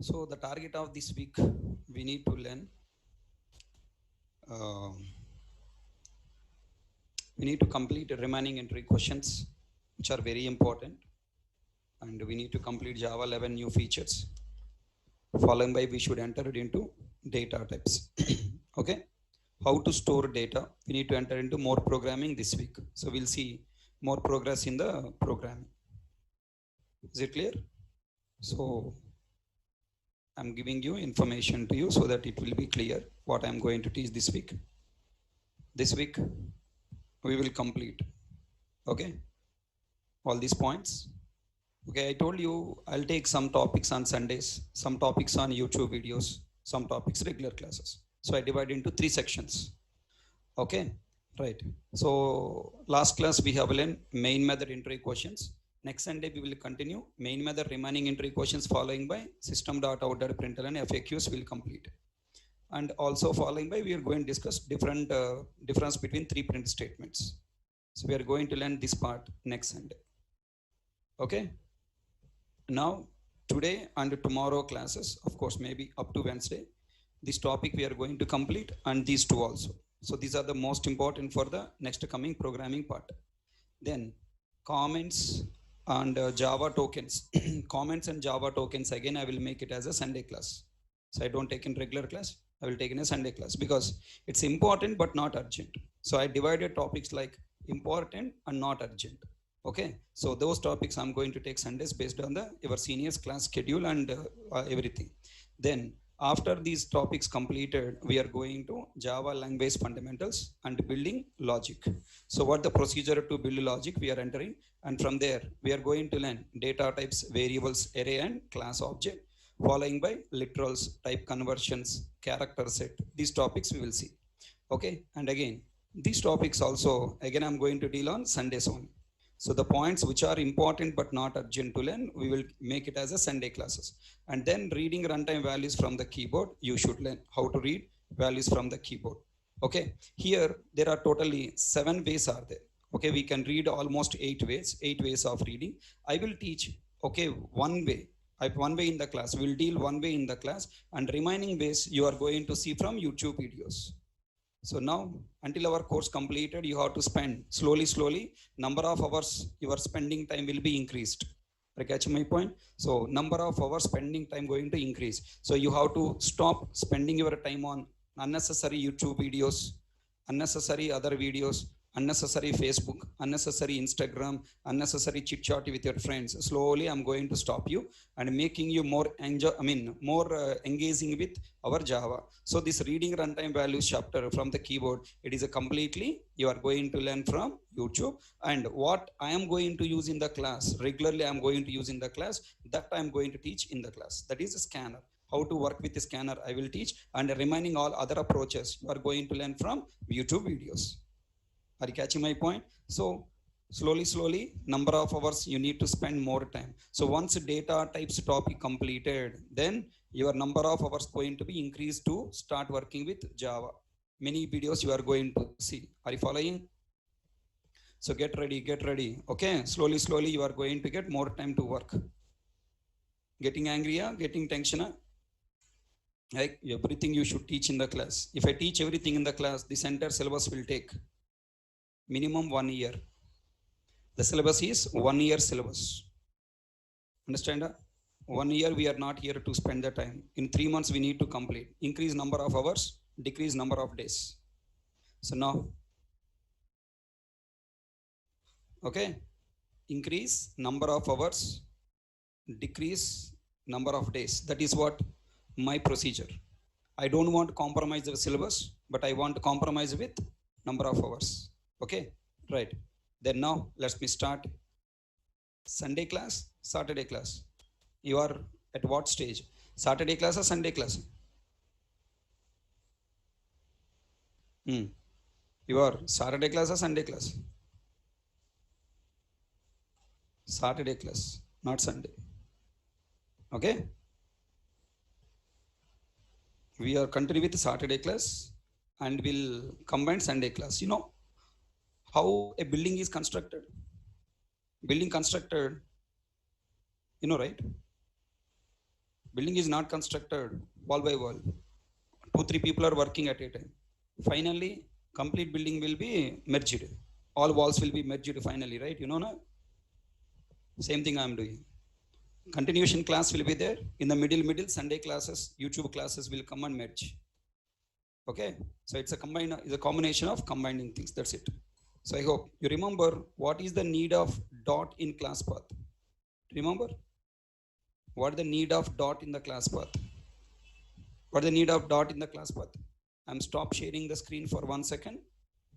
So the target of this week, we need to learn. Uh, we need to complete the remaining entry questions, which are very important, and we need to complete Java 11 new features. Following by, we should enter it into data types. Okay, how to store data? We need to enter into more programming this week. So we'll see more progress in the programming. Is it clear? So I'm giving you information to you so that it will be clear what I'm going to teach this week. This week we will complete, okay, all these points. Okay, I told you I'll take some topics on Sundays, some topics on YouTube videos, some topics regular classes. So I divide into 3 sections. Okay, right. So last class we have learned main method entry questions. Next Sunday we will continue main method remaining entry questions, following by system.out.println and FAQs will complete. And also following by, we are going to discuss different difference between three print statements. So we are going to learn this part next Sunday. Okay. Now today and tomorrow classes, of course, maybe up to Wednesday, this topic we are going to complete, and these two also. So these are the most important for the next coming programming part. Then comments and Java tokens. Comments and Java tokens, again I will make it as a Sunday class. So I don't take in regular class, I will take in a Sunday class because it's important but not urgent. So I divided topics like important and not urgent. Okay, so those topics I'm going to take Sundays based on the your seniors class schedule and everything. Then after these topics completed, we are going to Java language fundamentals and building logic. So what the procedure to build logic we are entering, and from there we are going to learn data types, variables, array and class object, following by literals, type conversions, character set. These topics we will see. Okay, and again these topics also again I'm going to deal on Sundays only. So the points which are important but not urgent to learn, we will make it as a Sunday classes. And then reading runtime values from the keyboard, you should learn how to read values from the keyboard. Okay, here there are totally 7 ways are there. Okay, we can read almost 8 ways of reading. I will teach, okay, one way. One way in the class, we'll deal one way in the class, and remaining ways you are going to see from YouTube videos. So now, until our course completed, you have to spend slowly, number of hours your spending time will be increased. Are you catching my point? So number of hours spending time going to increase. So you have to stop spending your time on unnecessary YouTube videos, unnecessary other videos, unnecessary Facebook, unnecessary Instagram, unnecessary chit chat with your friends. Slowly, I'm going to stop you and making you more more engaging with our Java. So this reading runtime values chapter from the keyboard, it is a completely you are going to learn from YouTube. And what I am going to use in the class regularly, I am going to use in the class, that I am going to teach in the class. That is a scanner. How to work with the scanner I will teach, and remaining all other approaches you are going to learn from YouTube videos. Are you catching my point? So slowly, number of hours you need to spend more time. So once data types topic completed, then your number of hours going to be increased to start working with Java. Many videos you are going to see. Are you following? So get ready. Okay, slowly you are going to get more time to work. Getting angry, getting tension. Like everything you should teach in the class. If I teach everything in the class, this entire syllabus will take minimum 1 year. The syllabus is 1 year syllabus. Understand? 1 year we are not here to spend the time. In 3 months we need to complete. Increase number of hours, decrease number of days. So now, okay, increase number of hours, decrease number of days. That is what my procedure. I don't want to compromise the syllabus, but I want to compromise with number of hours. Okay, right. Then now let me start. Sunday class, Saturday class. You are at what stage? Saturday class or Sunday class? You are Saturday class or Sunday class? Saturday class, not Sunday. Okay, we are continue with Saturday class and we'll combine Sunday class. You know how a building is constructed? Building constructed, you know, right? Building is not constructed wall by wall. 2, 3 people are working at a time. Finally, complete building will be merged. All walls will be merged finally, right? You know, na? Same thing I am doing. Continuation class will be there. In the middle, Sunday classes, YouTube classes will come and merge. Okay, so it's a combination of combining things. That's it. So I hope you remember what is the need of dot in class path. Remember what the need of dot in the class path. What the need of dot in the class path. I'm stop sharing the screen for 1 second.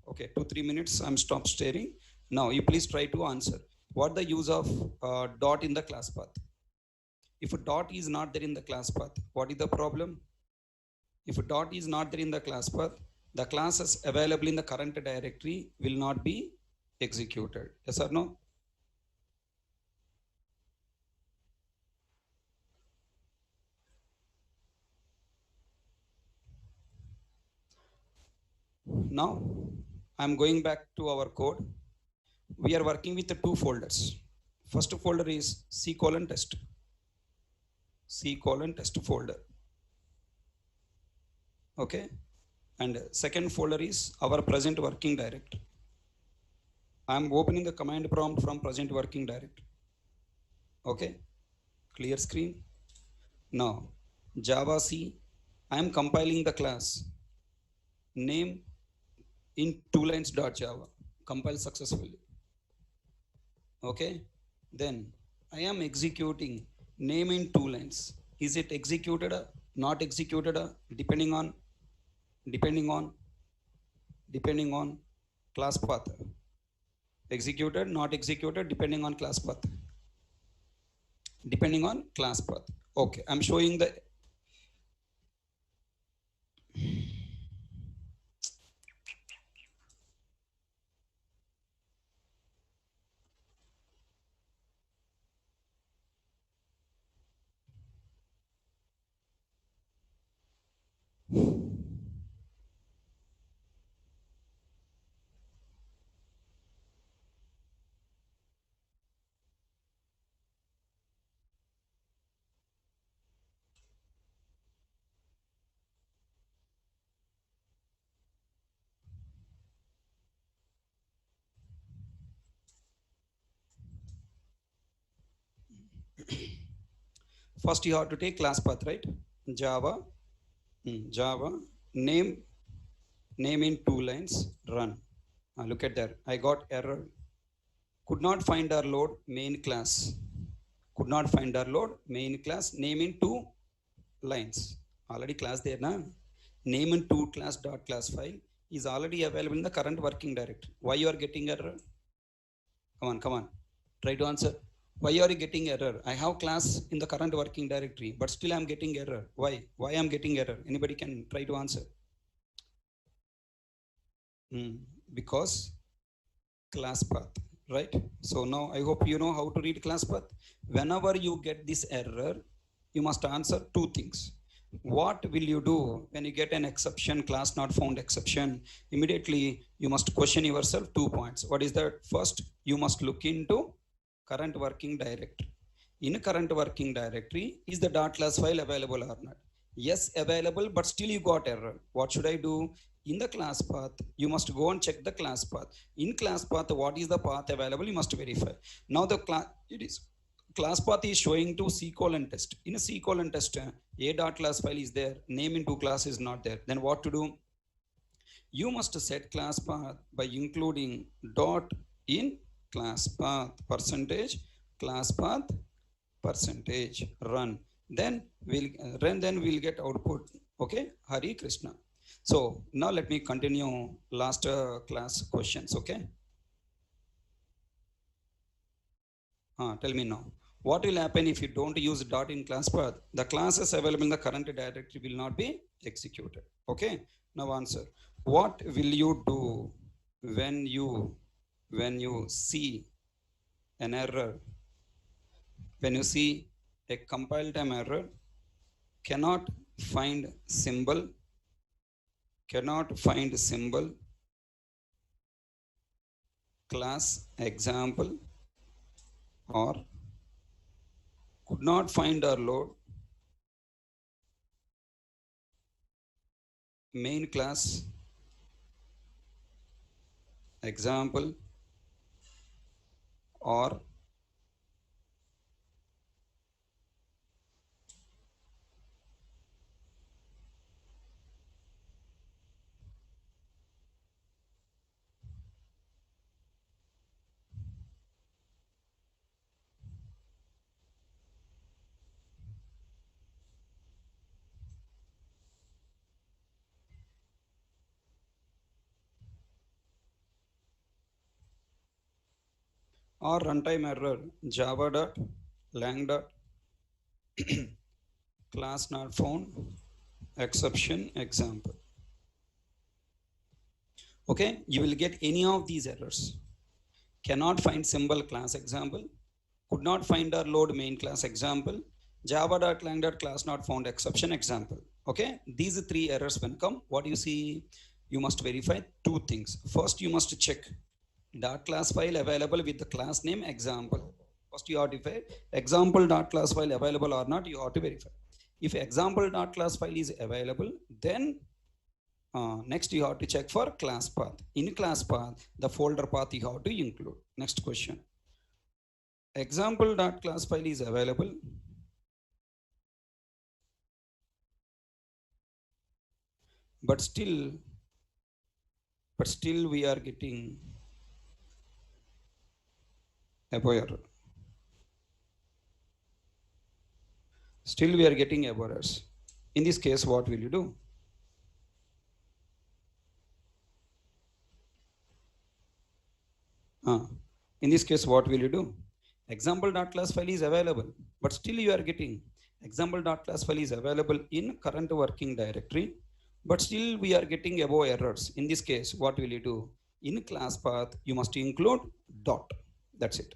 Okay, 2-3 minutes. I'm stop sharing. Now you please try to answer. What the use of dot in the class path? If a dot is not there in the class path, what is the problem? If a dot is not there in the class path, the classes available in the current directory will not be executed. Yes or no? Now, I'm going back to our code. We are working with the 2 folders. First folder is C:test. C:"test folder. Okay. And second folder is our present working directory. I'm opening the command prompt from present working directory. Okay. Clear screen. Now, Java C, I am compiling the class name in 2lines.java. Compile successfully. Okay. Then I am executing name in 2 lines. Is it executed or not executed? Depending on class path. Executed, not executed, depending on class path. Depending on class path. Okay, I'm showing the first you have to take class path, right? Java, Java name in 2 lines, run. Look at that. I got error. Could not find or load main class. Could not find or load main class name in 2 lines. Already class there, na? Name in 2 class dot class file is already available in the current working directory. Why you are getting error? Come on. Try to answer. Why are you getting error? I have class in the current working directory, but still I'm getting error. Why? Why I'm getting error? Anybody can try to answer. Because class path, right? So now I hope you know how to read class path. Whenever you get this error, you must answer 2 things. What will you do when you get an exception, class not found exception? Immediately you must question yourself 2 points. What is that? First, you must look into current working directory. In current working directory, is the .class file available or not? Yes, available, but still you got error. What should I do? In the class path, you must go and check the class path. In class path, what is the path available? You must verify. Now the class path is showing to C:"test. In a C:"test, a.class file is there, name into class is not there. Then what to do? You must set class path by including dot in class path percentage class path percentage run. Then we'll get output. Okay, Hari Krishna. So now let me continue last class questions. Okay. Tell me now. What will happen if you don't use dot in class path? The classes available in the current directory will not be executed. Okay. Now answer. What will you do when you see an error? When you see a compile time error, cannot find symbol, class example, or could not find or load main class example or runtime error java dot lang dot class not found exception example. Okay, you will get any of these errors. Cannot find symbol class example, could not find or load main class example, java.lang.class not found exception example. Okay, these three errors when come, what you see, you must verify two things. First, you must check dot class file available with the class name example. First, you have to verify example dot class file available or not, you have to verify. If example dot class file is available, then next you have to check for class path. In class path, the folder path you have to include. Next question. Example dot class file is available. But still we are getting error. Still we are getting errors. In this case, what will you do? In this case, what will you do? Example.class file is available, but still you are getting example.class file is available in current working directory, but still we are getting above errors. In this case, what will you do? In class path, you must include dot. That's it.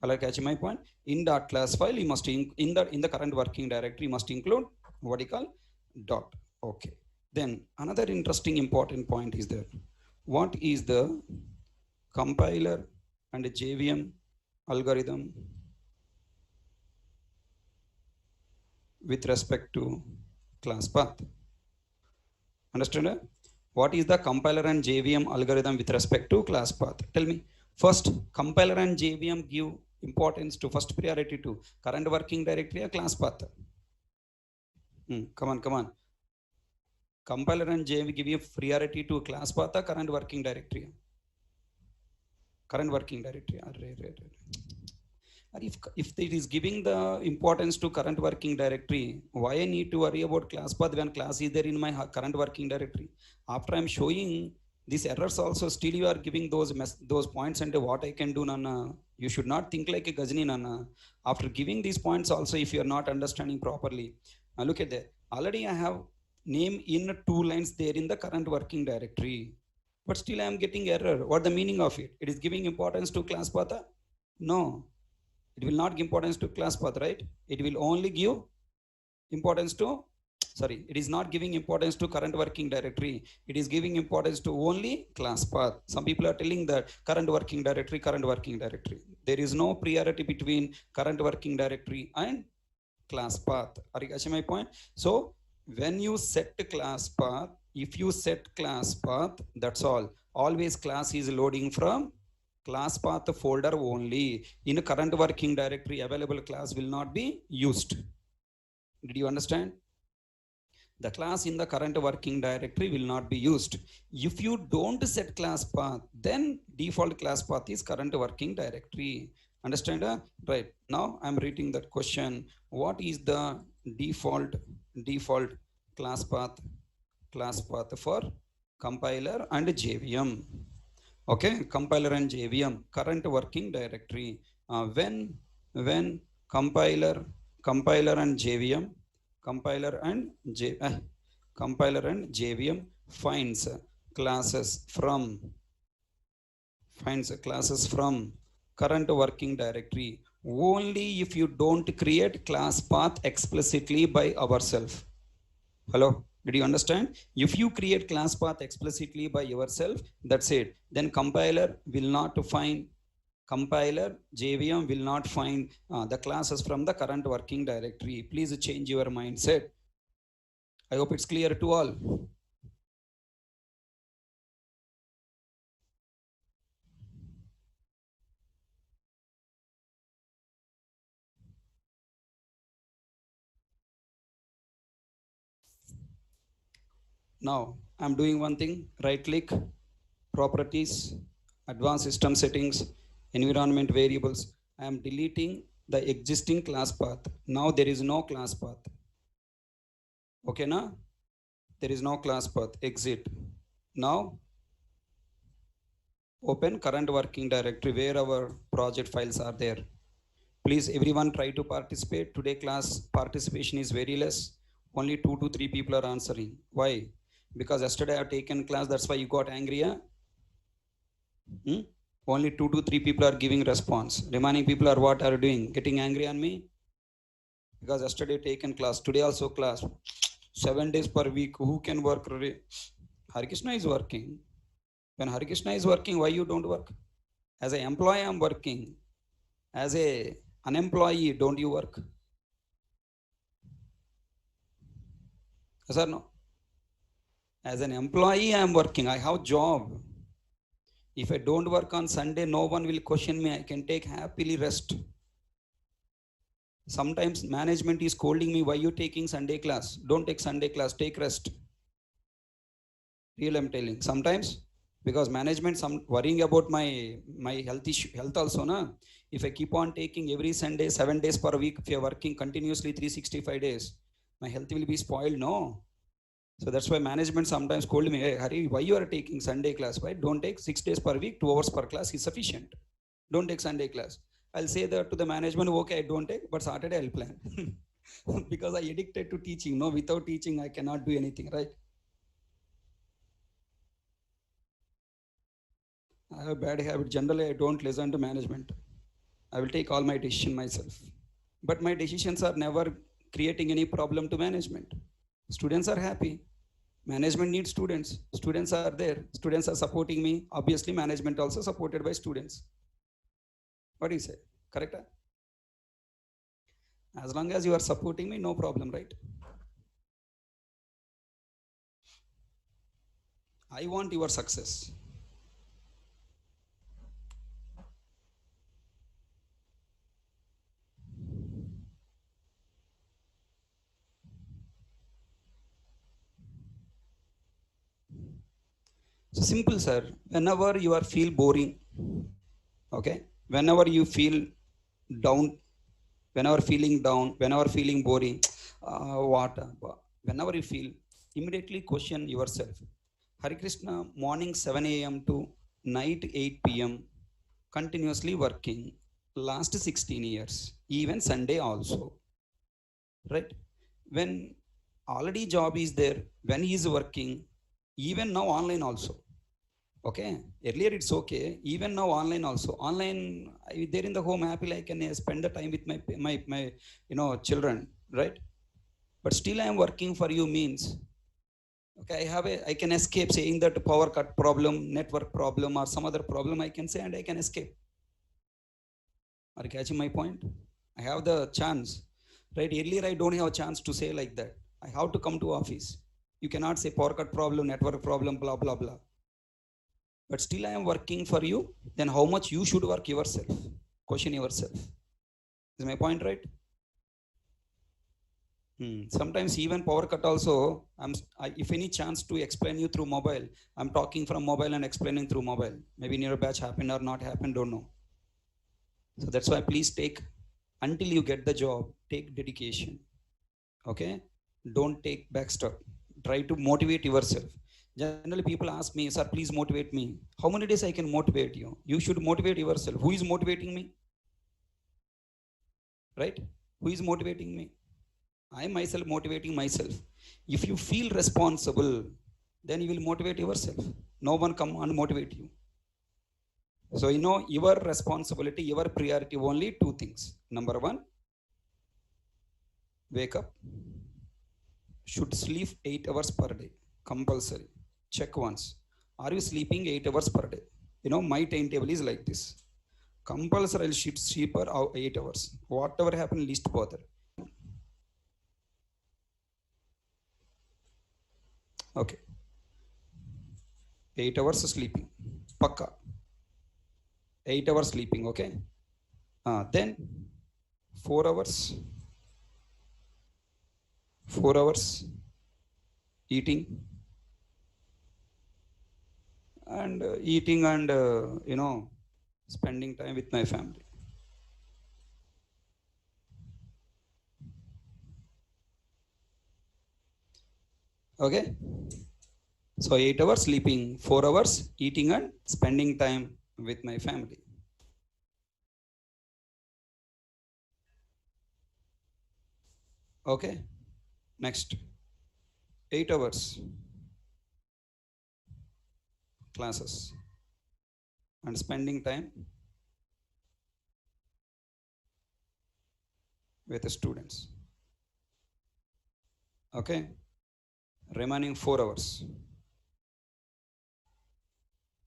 Will I catch my point? In dot class file, you must in the current working directory, you must include what you call dot. Okay. Then another interesting important point is that what is the compiler and JVM algorithm with respect to class path? Understand? What is the compiler and JVM algorithm with respect to class path? Tell me. First, compiler and JVM give importance to first priority to current working directory or class path? Come on. Compiler and JVM give you priority to class path or current working directory? Current working directory. If it is giving the importance to current working directory, why I need to worry about class path when class is there in my current working directory? After I'm showing these errors also, still you are giving those points and what I can do, Nana. You should not think like a Gajini, Nana. After giving these points also, if you are not understanding properly, look at that. Already I have name in 2 lines there in the current working directory, but still I am getting error. What the meaning of it? It is giving importance to class path? No. It will not give importance to class path, right? It will only give importance to, it is not giving importance to current working directory. It is giving importance to only class path. Some people are telling that current working directory. There is no priority between current working directory and class path. Are you catching my point? So when you set class path, if you set class path, that's all. Always class is loading from class path folder only. In a current working directory, available class will not be used. Did you understand? The class in the current working directory will not be used. If you don't set class path, then default class path is current working directory. Understand? Right. Now I'm reading that question. What is the default class path for compiler and JVM? Okay, compiler and JVM, current working directory. When compiler and JVM, compiler and JVM finds classes from current working directory only if you don't create class path explicitly by ourselves. Hello? Did you understand? If you create class path explicitly by yourself, that's it. Then compiler, JVM will not find the classes from the current working directory. Please change your mindset. I hope it's clear to all. Now I'm doing one thing, right click, properties, advanced system settings, environment variables. I am deleting the existing class path. Now there is no class path. Okay, na? There is no class path. Exit. Now open current working directory where our project files are there. Please everyone try to participate. Today class participation is very less. Only 2 to 3 people are answering. Why? Because yesterday I have taken class, that's why you got angry. Huh? Hmm? Only 2 to 3 people are giving response. Remaining people are what are doing? Getting angry on me? Because yesterday taken class, today also class. 7 days per week. Who can work? Harikrishna is working. When Harikrishna is working, why you don't work? As an employee, I'm working. As a unemployee, don't you work? Yes or no? As an employee, I'm working. I have job. If I don't work on Sunday, no one will question me. I can take happily rest. Sometimes management is scolding me, why you taking Sunday class? Don't take Sunday class, take rest. Real I'm telling. Sometimes because management some worrying about my health issue, health also na. If I keep on taking every Sunday 7 days per week, if you're working continuously 365 days, my health will be spoiled. No. So that's why management sometimes scold me, hey Hari, why you are taking Sunday class? Why don't take 6 days per week, 2 hours per class is sufficient. Don't take Sunday class. I'll say that to the management, okay, I don't take, but Saturday I'll plan. Because I addicted to teaching. No, without teaching, I cannot do anything, right? I have a bad habit. Generally, I don't listen to management. I will take all my decision myself. But my decisions are never creating any problem to management. Students are happy. Management needs students. Students are there. Students are supporting me. Obviously, management also supported by students. What do you say? Correct? As long as you are supporting me, no problem, right? I want your success. So simple, sir. Whenever you are feel boring, okay. Whenever you feel down, whenever feeling down, whenever feeling boring, what? Whenever you feel, immediately question yourself. Hari Krishna, morning 7 a.m. to night 8 p.m. continuously working last 16 years, even Sunday also, right? When already job is there, when he is working, even now online also. Okay, earlier it's okay, even now online also. Online, there in the home happily I can spend the time with my children, right? But still I am working for you means, okay, I can escape saying that power cut problem, network problem, or some other problem I can say and I can escape. Are you catching my point? I have the chance, right? Earlier I don't have a chance to say like that. I have to come to office. You cannot say power cut problem, network problem, blah blah blah. But still I am working for you. Then how much you should work yourself? Question yourself. Is my point right? Sometimes even power cut also, if any chance to explain you through mobile, I'm talking from mobile and explaining through mobile. Maybe in your batch happened or not happened, don't know. So that's why please take, until you get the job, take dedication. Okay? Don't take back step. Try to motivate yourself. Generally, people ask me, sir, please motivate me. How many days I can motivate you? You should motivate yourself. Who is motivating me? Right? Who is motivating me? I myself motivating myself. If you feel responsible, then you will motivate yourself. No one come and motivate you. So your responsibility, your priority, only two things. Number one, wake up. Should sleep 8 hours per day. Compulsory. Check once. Are you sleeping 8 hours per day? My timetable is like this. Compulsory I'll sleep for 8 hours. Whatever happen, least bother. Okay. 8 hours sleeping. Pakka. 8 hours sleeping, okay? Then 4 hours, 4 hours eating, and eating and spending time with my family. Okay, so 8 hours sleeping, 4 hours eating and spending time with my family. Okay, next 8 hours classes and spending time with the students. Okay, remaining 4 hours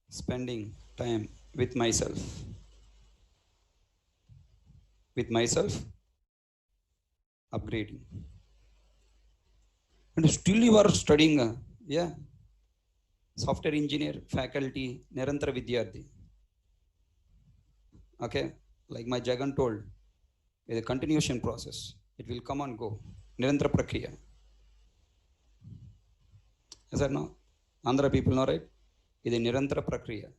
spending time with myself, upgrading. And still you are studying, yeah, software engineer, faculty, Nirantara Vidyarthi. Okay, like my Jagan told, it's a continuation process. It will come and go. Nirantara Prakriya. Is that no? Andhra people know, right? It's a Nirantara Prakriya.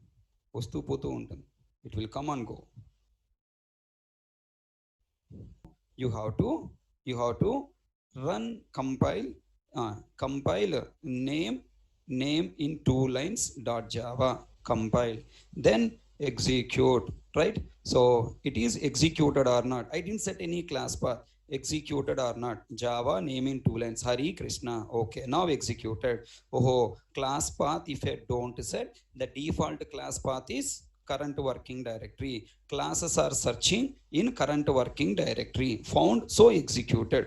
Vastu potu ఉంటుంది. It will come and go. You have to run, compile name in 2 lines dot java, compile, then execute, right? So it is executed or not. I didn't set any class path. Executed or not, java name in 2 lines, Hari Krishna. Okay, now executed. Oh, class path, if I don't set, the default class path is current working directory. Classes are searching in current working directory, found, so executed.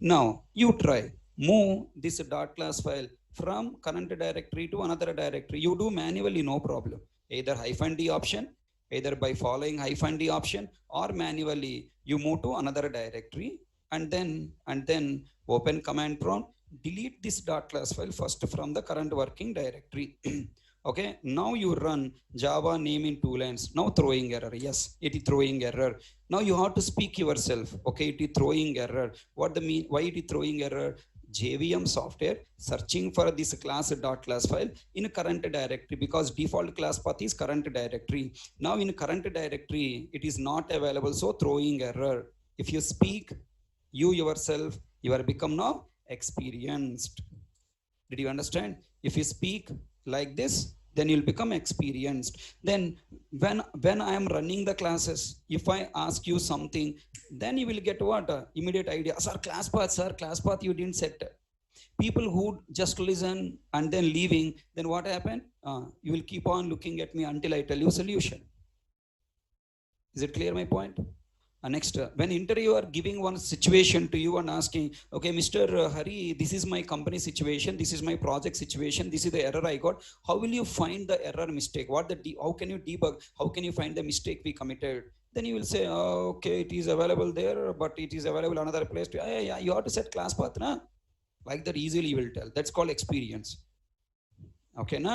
Now you try move this dot class file from current directory to another directory. You do manually, no problem. Either -d option, either by following -d option, or manually you move to another directory, and then open command prompt, delete this dot class file first from the current working directory. Okay, now you run java name in 2 lines. Now throwing error. Yes, it is throwing error. Now you have to speak yourself. Okay, it is throwing error. What the mean? Why it is throwing error? JVM software searching for this class dot class file in current directory, because default class path is current directory. Now in current directory it is not available, so throwing error. If you speak, you yourself, you are become now experienced. Did you understand? If you speak like this, then you'll become experienced. Then when I am running the classes, if I ask you something, then you will get what? Immediate idea. Sir, class path you didn't set. People who just listen and then leaving, then what happened? You will keep on looking at me until I tell you solution. Is it clear my point? Next, when interviewer giving one situation to you and asking, okay, Mr. Hari, this is my company situation, this is my project situation, this is the error I got. How will you find the error mistake? How can you debug? How can you find the mistake we committed? Then you will say, oh, okay, it is available there, but it is available another place. Yeah, you have to set class path, na? Like that easily you will tell. That's called experience. Okay, na?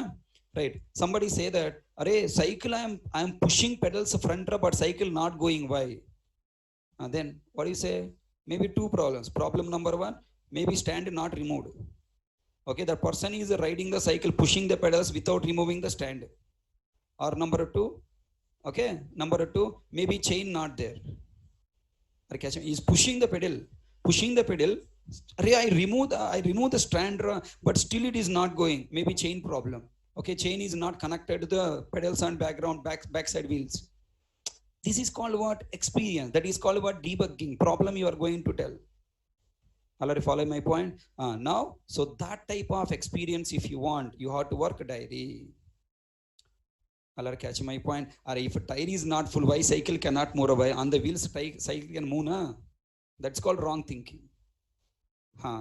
Right. Somebody say that, array, cycle, I am pushing pedals front, but cycle not going. Why? Then what do you say? Maybe 2 problems. Problem number 1, maybe stand not removed. Okay, the person is riding the cycle, pushing the pedals without removing the stand. Or number 2, okay, number 2, maybe chain not there. He is pushing the pedal. I remove the stand, but still it is not going. Maybe chain problem. Okay, chain is not connected to the pedals and backside wheels. This is called what? Experience. That is called what? Debugging. Problem you are going to tell. Already follow my point? Now, so that type of experience, if you want, you have to work diary. Already catch my point? Or if a tire is not full, why cycle cannot move away? On the wheels, cycle can move, na? That's called wrong thinking.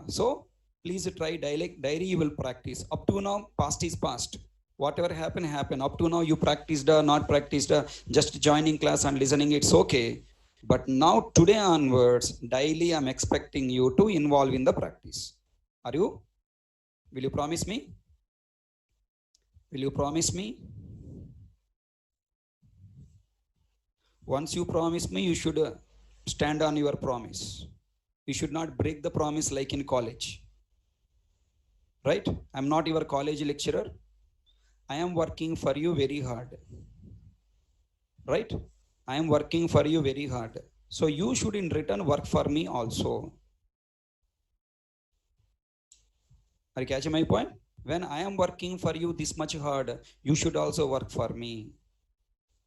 So, please try diary, you will practice. Up to now, past is past. Whatever happen. Up to now you practiced, not practiced, just joining class and listening, it's okay. But now today onwards, daily I'm expecting you to involve in the practice. Are you? Will you promise me? Will you promise me? Once you promise me, you should stand on your promise. You should not break the promise like in college. Right? I'm not your college lecturer. I am working for you very hard. Right? I am working for you very hard. So you should in return work for me also. Are you catching my point? When I am working for you this much hard, you should also work for me.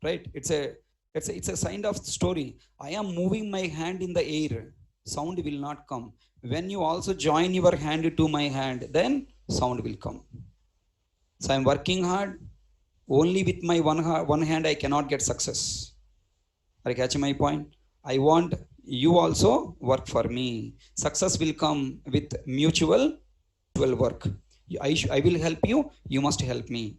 Right? It's a sign of story. I am moving my hand in the air. Sound will not come. When you also join your hand to my hand, then sound will come. So I'm working hard. Only with my one hand I cannot get success. Are you catching my point? I want you also work for me. Success will come with mutual work. I will help you. You must help me.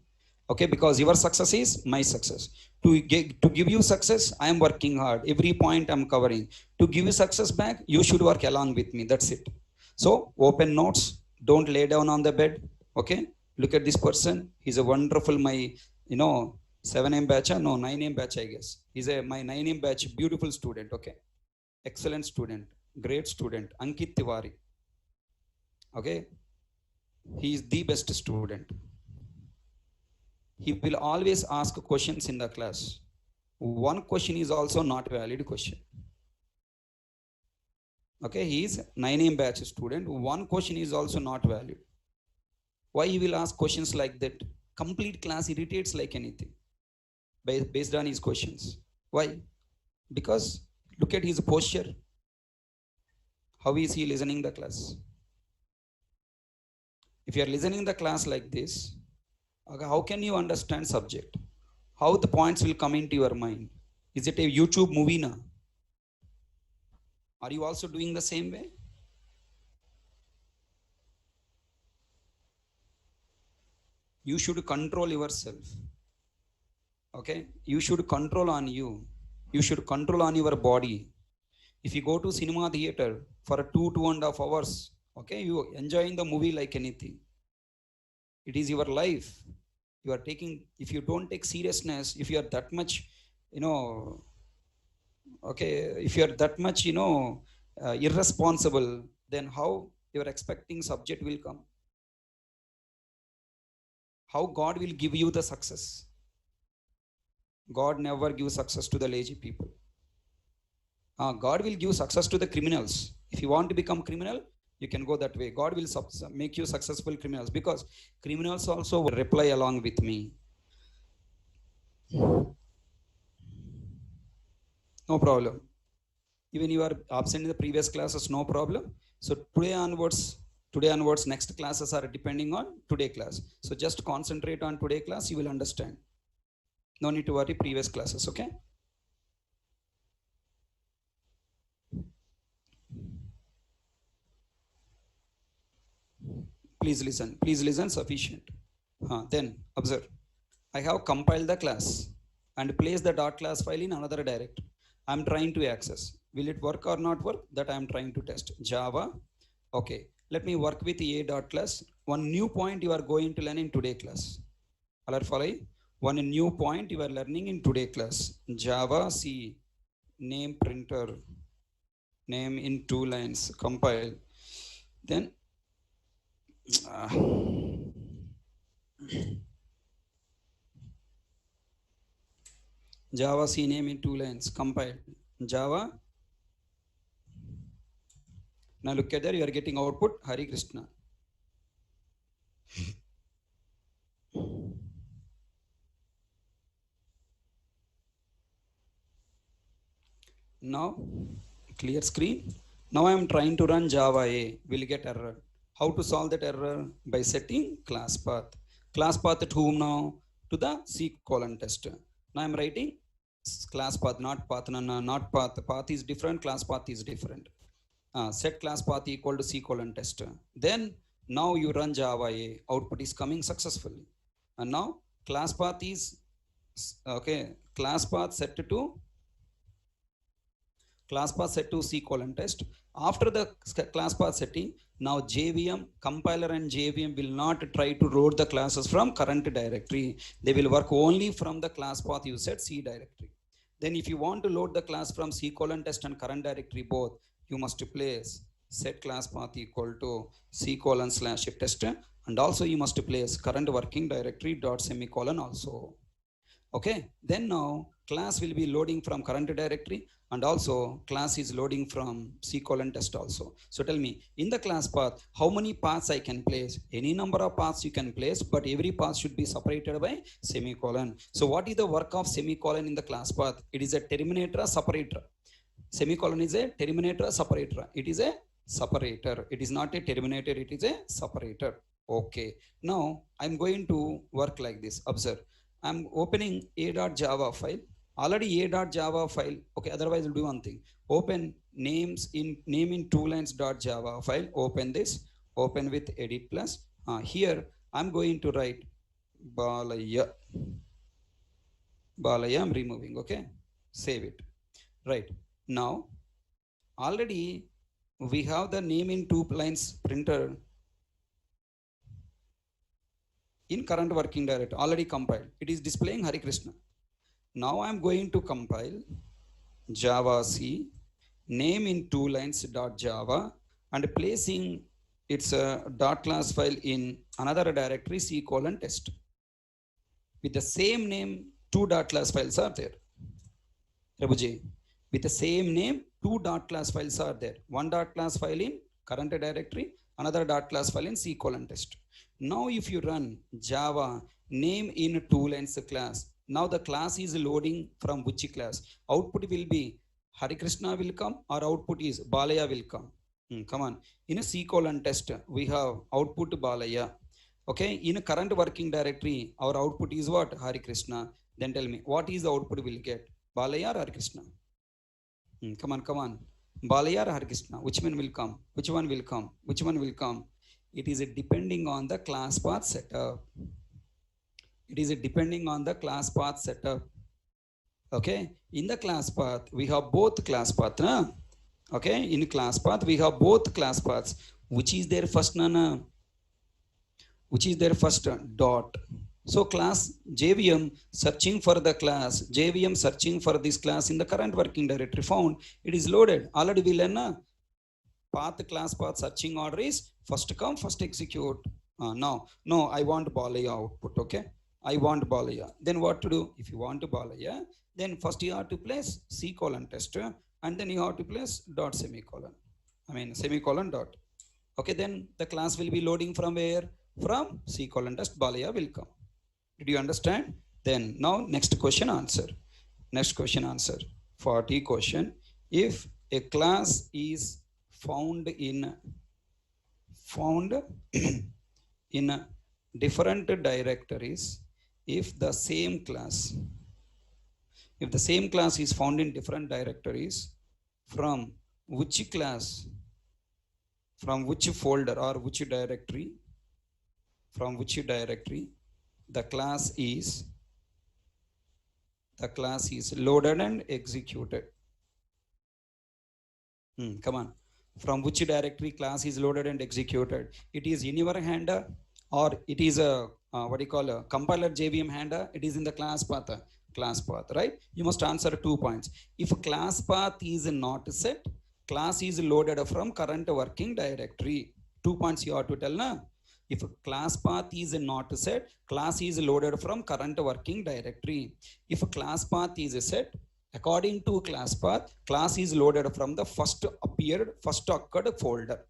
Okay, because your success is my success. To give you success, I am working hard. Every point I'm covering. To give you success back, you should work along with me. That's it. So open notes. Don't lay down on the bed. Okay. Look at this person. He's a wonderful, my, 7M batch, no, 9M batch, I guess. He's my 9M batch, beautiful student, okay? Excellent student, great student, Ankit Tiwari. Okay? He is the best student. He will always ask questions in the class. One question is also not valid question. Okay, he is 9M batch student. One question is also not valid. Why he will ask questions like that? Complete class irritates like anything. Based on his questions. Why? Because look at his posture. How is he listening the class? If you are listening the class like this, how can you understand subject? How the points will come into your mind? Is it a YouTube movie now? Are you also doing the same way? You should control yourself. Okay? You should control on you. You should control on your body. If you go to cinema theater for 2.5 hours, okay, you enjoying the movie like anything. It is your life. You are taking, if you don't take seriousness, if you are that much, okay, if you are that much, irresponsible, then how your expecting subject will come? How God will give you the success? God never gives success to the lazy people. God will give success to the criminals. If you want to become criminal, you can go that way. God will make you successful criminals, because criminals also will reply along with me. No problem. Even you are absent in the previous classes, no problem. So today onwards, next classes are depending on today class. So just concentrate on today class, you will understand. No need to worry previous classes, okay? Please listen sufficient. Then observe. I have compiled the class and placed the dot class file in another directory. I'm trying to access. Will it work or not work? That I'm trying to test. Java. Okay. Let me work with a dot class. One new point you are going to learn in today class. All are following? One new point you are learning in today class. Java C. Name printer. Name in 2 lines. Compile. Then Java C name in 2 lines. Compile. Java. Now look at there, you are getting output Hari Krishna. Now clear screen. Now I am trying to run Java A. Will get error. How to solve that error? By setting class path. Class path at whom now? To the C:test. Now I am writing class path, not path. No, not path. Path is different. Class path is different. Set class path equal to C:test. Then now you run Java A. Output is coming successfully. And now class path is okay. Class path set to C:test. After the class path setting, now JVM, compiler and JVM will not try to load the classes from current directory. They will work only from the class path you set C directory. Then if you want to load the class from C:test and current directory both, you must place set class path equal to C:/test. And also you must place current working directory dot semicolon also. Okay, then now class will be loading from current directory, and also class is loading from C:\test also. So tell me, in the class path, how many paths I can place? Any number of paths you can place, but every path should be separated by semicolon. So what is the work of semicolon in the class path? It is a terminator or separator. Semicolon is a terminator or separator. It is a separator. It is not a terminator, it is a separator. Okay, now I'm going to work like this. Observe, I'm opening a.java file. Already a.java file. Okay, otherwise we'll do one thing. Open name in two lines.java file. Open this. Open with edit plus. Here I'm going to write Balaya. Balaya I'm removing. Okay, save it. Right now, already we have the name in two lines printer in current working directory already compiled. It is displaying Hare Krishna. Now I am going to compile Java C name in two lines dot Java and placing its dot class file in another directory C:\test. With the same name, two dot class files are there. Prabhuji, with the same name, two dot class files are there. One dot class file in current directory, another dot class file in C:\test. Now if you run Java name in two lines class, now the class is loading from which class? Output will be Hare Krishna will come, or output is Balaya will come. Come on. In a C:\test, we have output Balaya. Okay, in a current working directory, our output is what? Hare Krishna. Then tell me, what is the output we'll get? Balaya or Hare Krishna? Come on, come on. Balaya or Hare Krishna? Which one will come? Which one will come? Which one will come? It is depending on the class path setup. It is depending on the class path setup. Okay, in the class path, we have both class path. Na? Okay, in class path, we have both class paths. Which is there first, Nana? Which is there first? Dot. So class JVM searching for the class, JVM searching for this class in the current working directory found, it is loaded. Already we learn path class path searching order is first come, first execute. No, I want Balaya output, okay? I want Balaya. Then what to do? If you want to Balaya, then first you have to place C:\test and then you have to place dot semicolon. Semicolon dot. Okay, then the class will be loading from where? From C:\test, Balaya will come. Did you understand? Then now next question answer. Next question answer. 40 question. If a class is found in different directories, if the same class is found in different directories, from which class, from which folder or which directory, from which directory the class is loaded and executed. Come on. From which directory class is loaded and executed? It is in your hand, or it is a compiler JVM hand. It is in the class path. Right? You must answer 2 points. If class path is not set, class is loaded from current working directory. 2 points you have to tell, na? If class path is not set, class is loaded from current working directory. If class path is set, according to class path, class is loaded from the first occurred folder.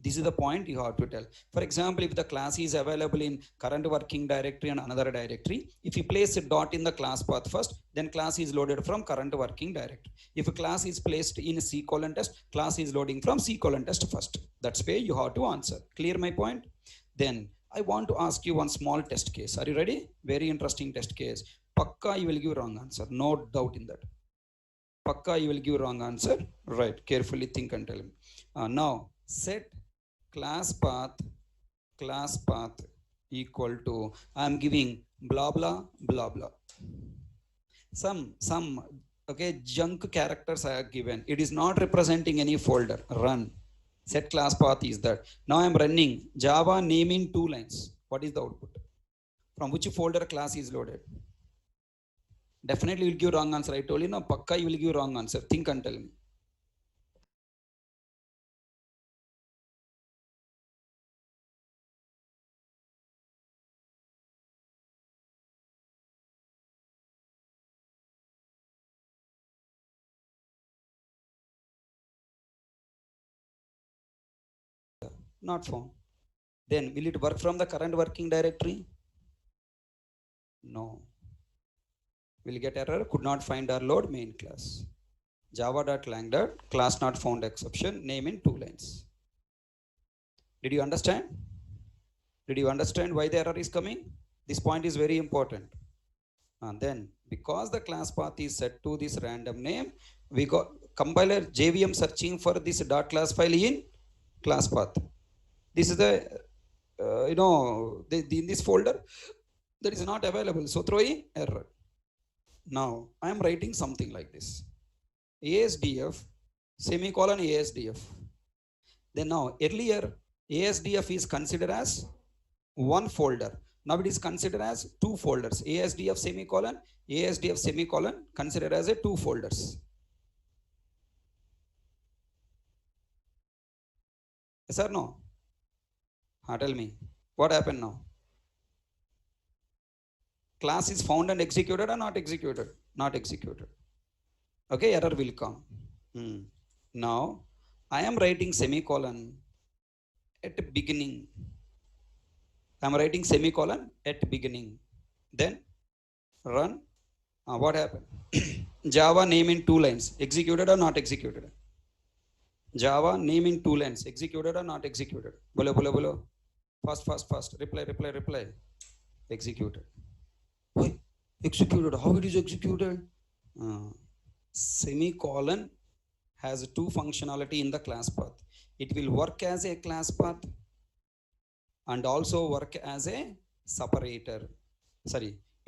This is the point you have to tell. For example, if the class is available in current working directory and another directory, if you place a dot in the class path first, then class is loaded from current working directory. If a class is placed in C:\test, class is loading from C:\test first. That's where you have to answer. Clear my point? Then I want to ask you one small test case. Are you ready? Very interesting test case. Pakka you will give wrong answer. No doubt in that. Pakka you will give wrong answer. Right. Carefully think and tell me. Now set class path equal to, I am giving blah blah blah blah. Some okay, junk characters I have given. It is not representing any folder. Run. Set class path is that. Now I am running Java name in 2 lines. What is the output? From which folder class is loaded? Definitely you will give wrong answer. I told you, no, pakka you will give wrong answer. Think and tell me. Not found. Then will it work from the current working directory? No. Will get error, could not find or load main class. Java.lang. Class not found exception, name in 2 lines. Did you understand? Did you understand why the error is coming? This point is very important. And then because the class path is set to this random name, we got compiler JVM searching for this .class file in class path. This is the in this folder that is not available, so throwing error. Now I am writing something like this: ASDF semicolon ASDF. Then now earlier ASDF is considered as one folder. Now it is considered as 2 folders. ASDF semicolon considered as a 2 folders. Yes or no? Tell me what happened now. Class is found and executed or not executed? Not executed. Okay, error will come. Now I am writing semicolon at the beginning. I am writing semicolon at beginning. Then run. What happened? Java name in 2 lines. Executed or not executed? Java name in 2 lines. Executed or not executed? Bolo. Fast. Reply. Executed. Why? Executed. How it is executed? Semicolon has 2 functionality in the class path. It will work as a class path and also work as a separator.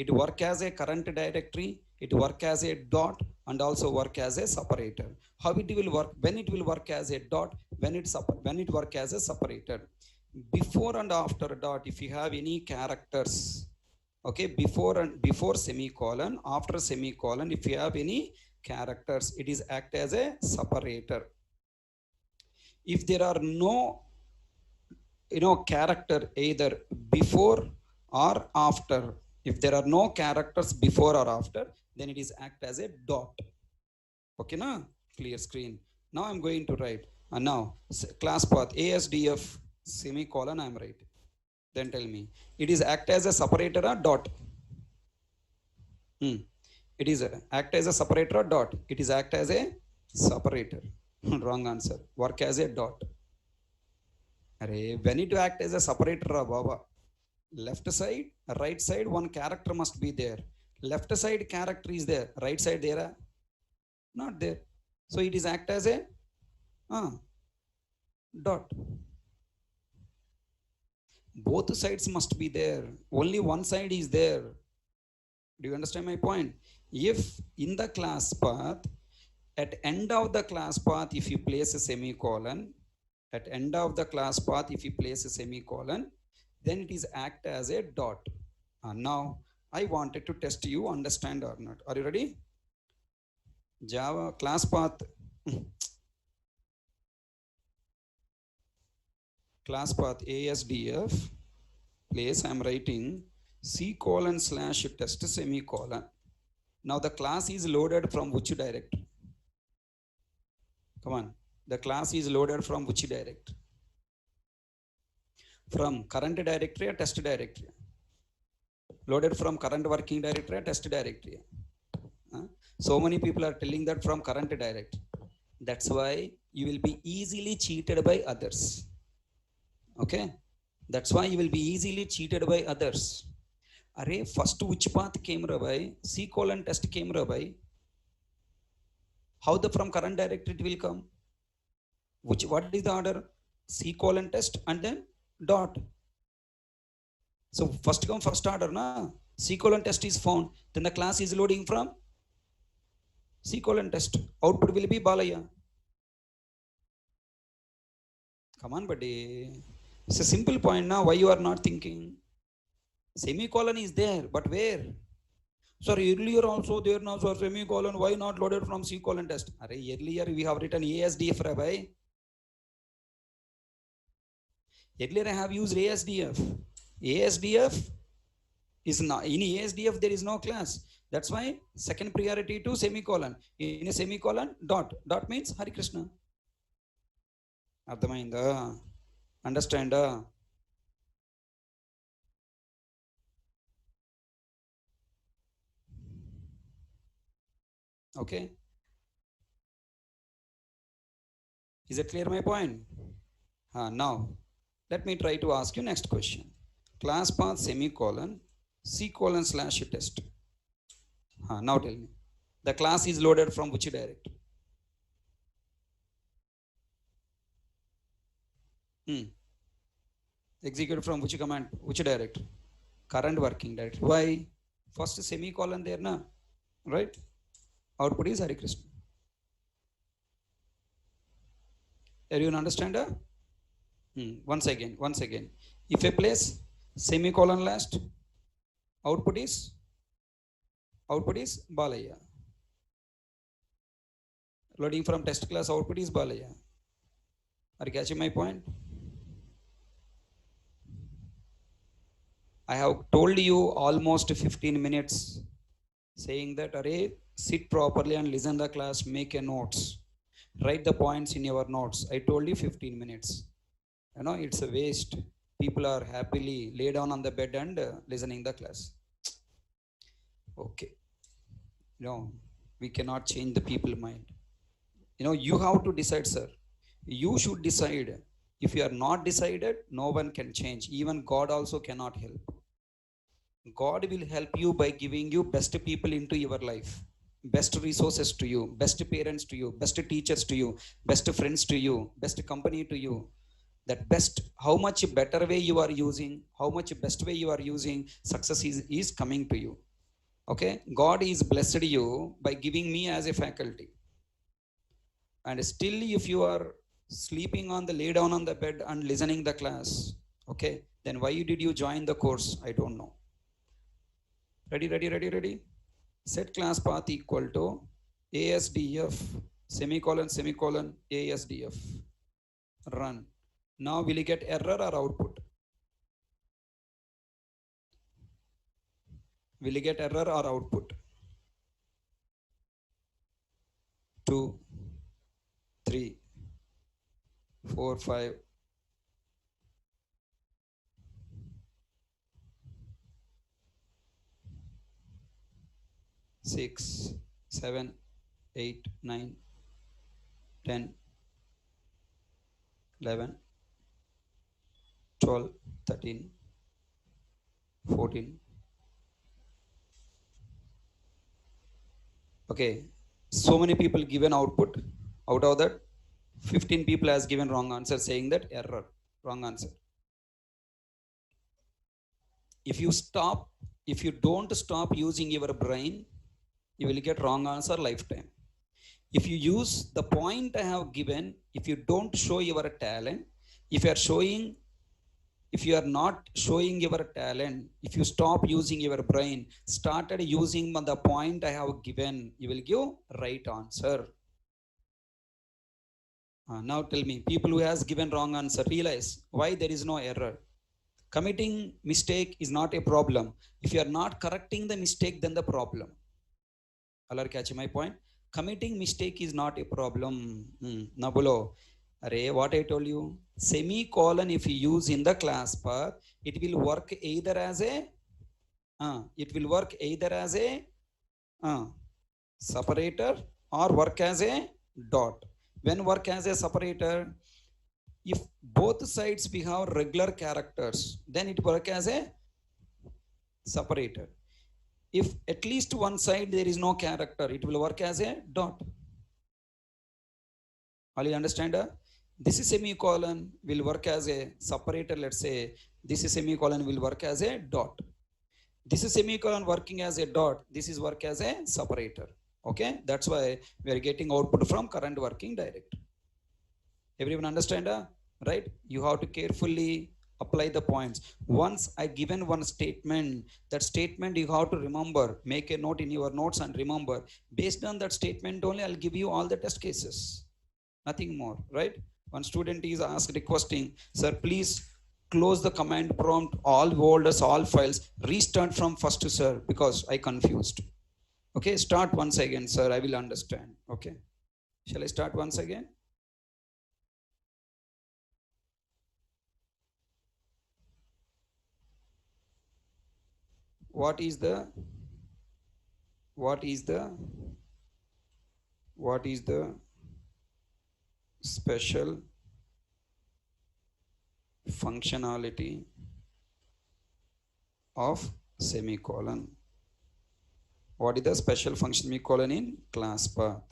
It work as a current directory, it work as a dot, and also work as a separator. How it will work? When it will work as a dot, when it work as a separator. Before and after dot, if you have any characters, okay, before semicolon, after semicolon, if you have any characters, it is act as a separator. If there are no character either before or after, if there are no characters before or after, then it is act as a dot. Okay, na? Clear screen. Now I'm going to write, and now class path ASDF semicolon I am writing. Then tell me, it is act as a separator or dot? It is act as a separator or dot? It is act as a separator. Wrong answer. Work as a dot. When it act as a separator, Baba, left side, right side, one character must be there. Left side character is there, right side there? Not there. So it is act as a dot. Both sides must be there. Only one side is there. Do you understand my point? If in the class path, at end of the class path, if you place a semicolon, at end of the class path, if you place a semicolon, then it is act as a dot. Now I wanted to test you understand or not. Are you ready? Java class path class path ASDF place I am writing C:/test semicolon. Now the class is loaded from which directory? Come on. The class is loaded from which directory? From current directory or test directory? Loaded from current working directory or test directory? So many people are telling that from current directory. That's why you will be easily cheated by others. Okay? That's why you will be easily cheated by others. First which path came by? C:/test came by? How the from current directory it will come? What is the order? C:/test and then dot. So first come first order, na? C:/test is found, then the class is loading from C:/test. Output will be Balaya. Come on, buddy. It's a simple point now. Why you are not thinking? Semicolon is there, but where? Sir, earlier also there now, sir, semicolon. Why not loaded from C:/test? Earlier we have written ASDF, Rabbi. Earlier I have used ASDF. ASDF is not, in ASDF there is no class. That's why second priority to semicolon. In a semicolon, dot. Dot means Hari Krishna. Ardhamainda? Understand? Okay. Is it clear my point? Now, let me try to ask you next question. Class path semicolon C colon slash test. Now tell me. The class is loaded from which directory? Executed from which command? Which directory? Current working directory. Why? First semicolon there, na? Right? Output is Hare Krishna. Everyone understand? Once again. If I place semicolon last, output is Balaya. Loading from test class, output is Balaya. Are you catching my point? I have told you almost 15 minutes saying that, array, sit properly and listen the class, make a notes, write the points in your notes. I told you 15 minutes. You know, it's a waste. People are happily lay down on the bed and listening the class. Okay. No, we cannot change the people mind. You know, you have to decide, sir. You should decide. If you are not decided, no one can change. Even God also cannot help. God will help you by giving you best people into your life, best resources to you, best parents to you, best teachers to you, best friends to you, best company to you. That best, how much better way you are using, how much best way you are using, success is coming to you. Okay, God is blessed you by giving me as a faculty. And still, if you are sleeping on the lay down on the bed and listening the class, okay, then why did you join the course? I don't know. Ready. Set class path equal to ASDF semicolon ASDF. Run. Now will you get error or output? Will you get error or output? 2, 3, 4, 5. 6, 7, 8, 9, 10, 11, 12, 13, 14. Okay, so many people given output. Out of that, 15 people has given wrong answer, saying that error, wrong answer. If you don't stop using your brain, you will get wrong answer lifetime. If you use the point I have given, if you don't show your talent, if you are not showing your talent, if you stop using your brain, started using the point I have given, you will give right answer. Now tell me, people who has given wrong answer, realize why there is no error. Committing mistake is not a problem. If you are not correcting the mistake, then the problem. All are catching my point? Committing mistake is not a problem. Now below, array, what I told you, semicolon if you use in the class path, it will work either as a separator or work as a dot. When work as a separator, if both sides we have regular characters, then it work as a separator. If at least one side there is no character, it will work as a dot. All you understand? This is semicolon will work as a separator. Let's say this is semicolon will work as a dot. This is semicolon working as a dot. This is work as a separator. Okay, that's why we are getting output from current working directory. Everyone understand? Right? You have to carefully apply the points. Once I given one statement, that statement you have to remember, make a note in your notes and remember. Based on that statement only, I'll give you all the test cases. Nothing more, right? One student is asked requesting, sir, please close the command prompt, all folders, all files, restart from first, sir, because I confused. Okay, start once again, sir, I will understand. Okay, shall I start once again? what is the special functionality of semicolon? What is the special function semicolon in class path?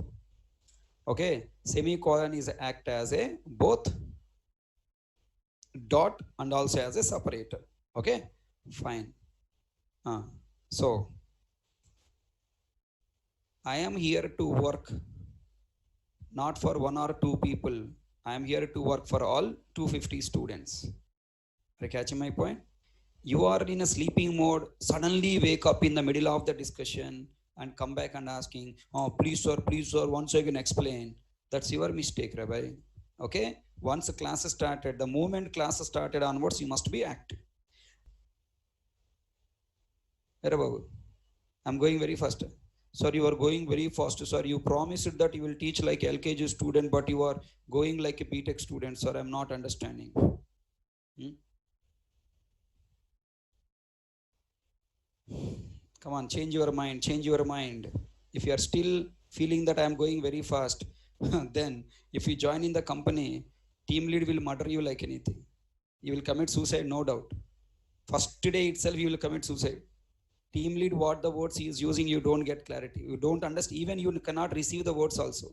Okay, semicolon is act as a both dot and also as a separator. Okay, fine. So I am here to work not for one or two people. I am here to work for all 250 students. Are you catching my point? You are in a sleeping mode, suddenly wake up in the middle of the discussion and come back and asking, oh, please sir, once I can explain. That's your mistake, Rabbi. Okay, once the class started, the moment class started onwards, you must be active. I'm going very fast. Sir, you are going very fast. Sir, you promised that you will teach like LKG student, but you are going like a BTech student. Sir, I'm not understanding. Come on, change your mind. If you are still feeling that I am going very fast, then if you join in the company, team lead will murder you like anything. You will commit suicide, no doubt. First day itself, you will commit suicide. Team lead, what the words he is using, you don't get clarity. You don't understand. Even you cannot receive the words also.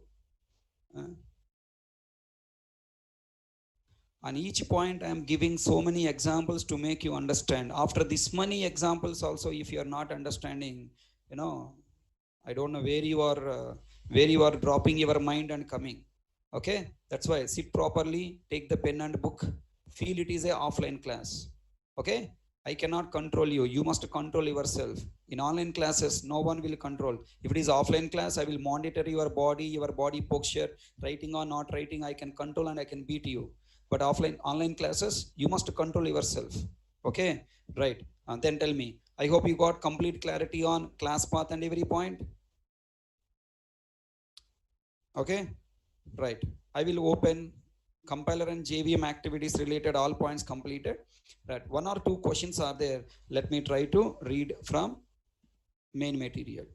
On each point, I am giving so many examples to make you understand. After this many examples also, if you are not understanding, I don't know where you are dropping your mind and coming. Okay, that's why sit properly, take the pen and book, feel it is a offline class. Okay, I cannot control you. You must control yourself. In online classes, no one will control. If it is offline class, I will monitor your body posture, writing or not writing. I can control and I can beat you. But online classes, you must control yourself. Okay, right. And then tell me, I hope you got complete clarity on class path and every point. Okay, right. I will open compiler and JVM activities related, all points completed. Right, one or two questions are there. Let me try to read from main material.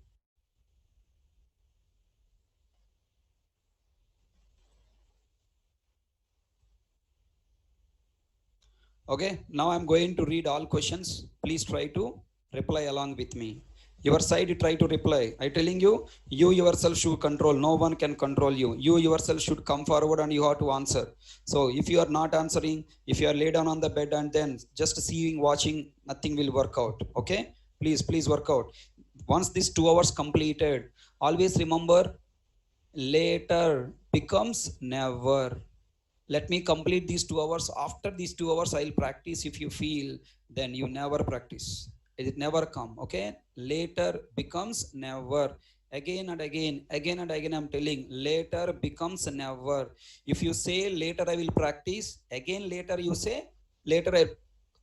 Okay, now I'm going to read all questions. Please try to reply along with me. Your side, try to reply. I'm telling you, you yourself should control. No one can control you. You yourself should come forward and you have to answer. So if you are not answering, if you are laid down on the bed and then just seeing, watching, nothing will work out. Okay, please work out. Once this 2 hours completed, always remember, later becomes never. Let me complete these 2 hours. After these 2 hours, I'll practice. If you feel, then you never practice. It never come. Okay, later becomes never. Again and again, I'm telling, later becomes never. If you say later I will practice, again later you say later I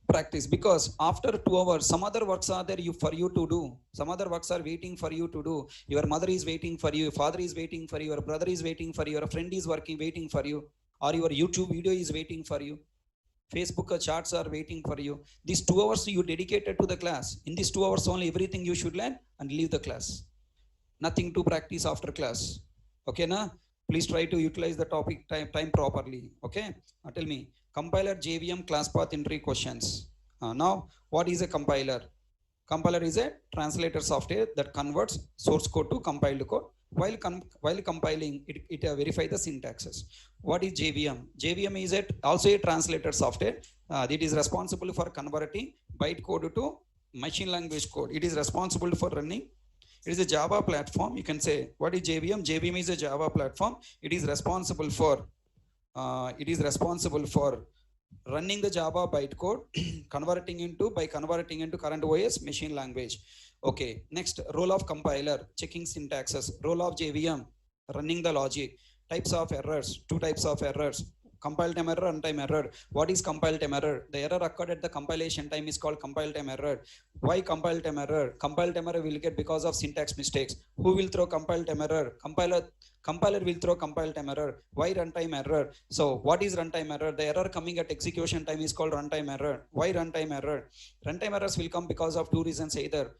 practice, because after 2 hours some other works are there for you to do. Some other works are waiting for you to do. Your mother is waiting for you, your father is waiting for you, your brother is waiting for you, your friend is waiting for you, or your YouTube video is waiting for you, Facebook charts are waiting for you. These 2 hours you dedicated to the class. In these 2 hours only, everything you should learn and leave the class. Nothing to practice after class. Okay, na? Please try to utilize the topic time properly. Okay, tell me, compiler JVM class path entry questions. Now, what is a compiler? Compiler is a translator software that converts source code to compiled code. While compiling, it verifies the syntaxes. What is JVM? JVM is also a translator software. It is responsible for converting bytecode to machine language code. It is responsible for running. It is a Java platform. You can say, what is JVM? JVM is a Java platform. It is responsible for running the Java bytecode, converting into current OS machine language. Okay, next, role of compiler, checking syntaxes. Role of JVM, running the logic. Types of errors, 2 types of errors. compile time error, runtime error. What is compile time error? The error occurred at the compilation time is called compile time error. Why compile time error? Compile time error will get because of syntax mistakes. Who will throw compile time error? Compiler will throw compile time error. Why runtime error? So what is runtime error? The error coming at execution time is called runtime error. Why runtime error? Runtime errors will come because of two reasons, either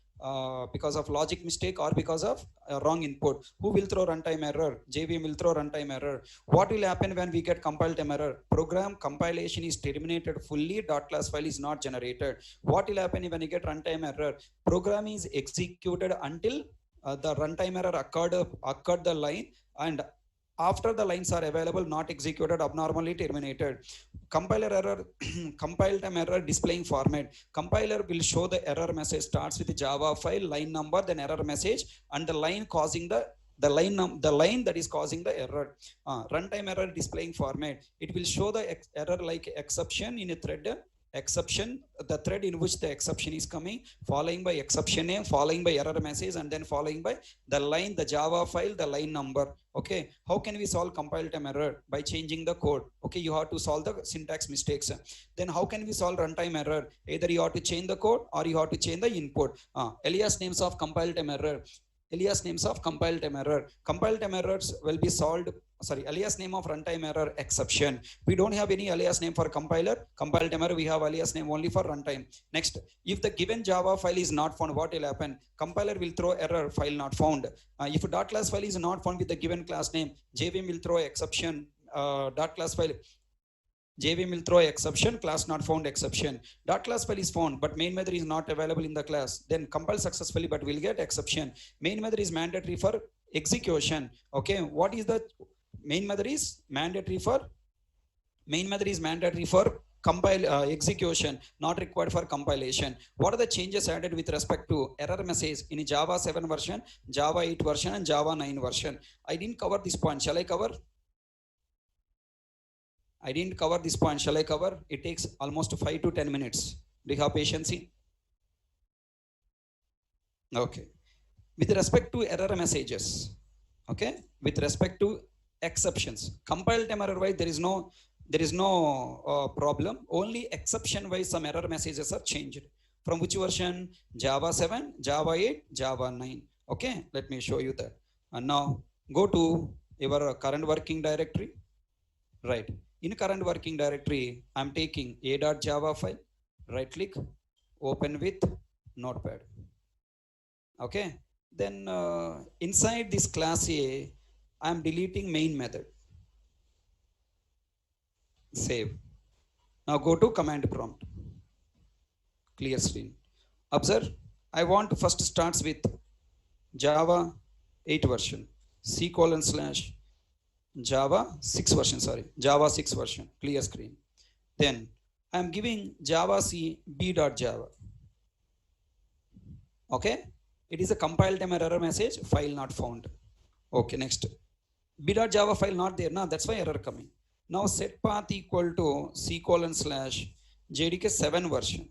because of logic mistake or because of wrong input. Who will throw runtime error? JVM will throw runtime error. What will happen when we get compile time error? Program compilation is terminated fully, dot class file is not generated. What will happen when you get runtime error? Program is executed until the runtime error occurred the line, and after the lines are available, not executed, abnormally terminated. Compiler error, compile time error displaying format. Compiler will show the error message starts with the Java file, line number, then error message, and the line causing the line that is causing the error. Runtime error displaying format. It will show the error like exception in a thread. Exception, the thread in which the exception is coming, following by exception name, following by error message, and then following by the line, the Java file, the line number. Okay, how can we solve compile time error? By changing the code. Okay, you have to solve the syntax mistakes. Then how can we solve runtime error? Either you have to change the code or you have to change the input. Alias names of compile time error. Alias names of compile time error. Compile time errors will be solved. Sorry, alias name of runtime error exception. We don't have any alias name for compiler. Compile time error, we have alias name only for runtime. Next, if the given Java file is not found, what will happen? Compiler will throw error, file not found. If a dot class file is not found with the given class name, JVM will throw exception, dot class file. JVM will throw exception, class not found exception. Dot class file is found, but main method is not available in the class. Then compile successfully, but will get exception. Main method is mandatory for execution. Okay, what is the main method is mandatory for? Main method is mandatory for compile execution, not required for compilation. What are the changes added with respect to error message in Java 7 version, Java 8 version, and Java 9 version? I didn't cover this point. Shall I cover? I didn't cover this point. Shall I cover? It takes almost 5 to 10 minutes. Do you have patience? Okay. With respect to error messages, okay, with respect to exceptions, compile time error wise there is no problem. Only exception wise some error messages are changed. From which version? Java 7, Java 8, Java 9. Okay, let me show you that. And now go to your current working directory. Right. In current working directory, I'm taking a.java file, right click, open with Notepad. Okay. Then inside this class A, I'm deleting main method. Save. Now go to command prompt. Clear screen. Observe, I want to first starts with Java 8 version, C:/Java 6 version, Java 6 version, clear screen. Then I am giving Java C b.java. Okay, it is a compile time error message, file not found. Okay, next, b.java file not there, now that's why error coming. Now set path equal to C:/JDK 7 version,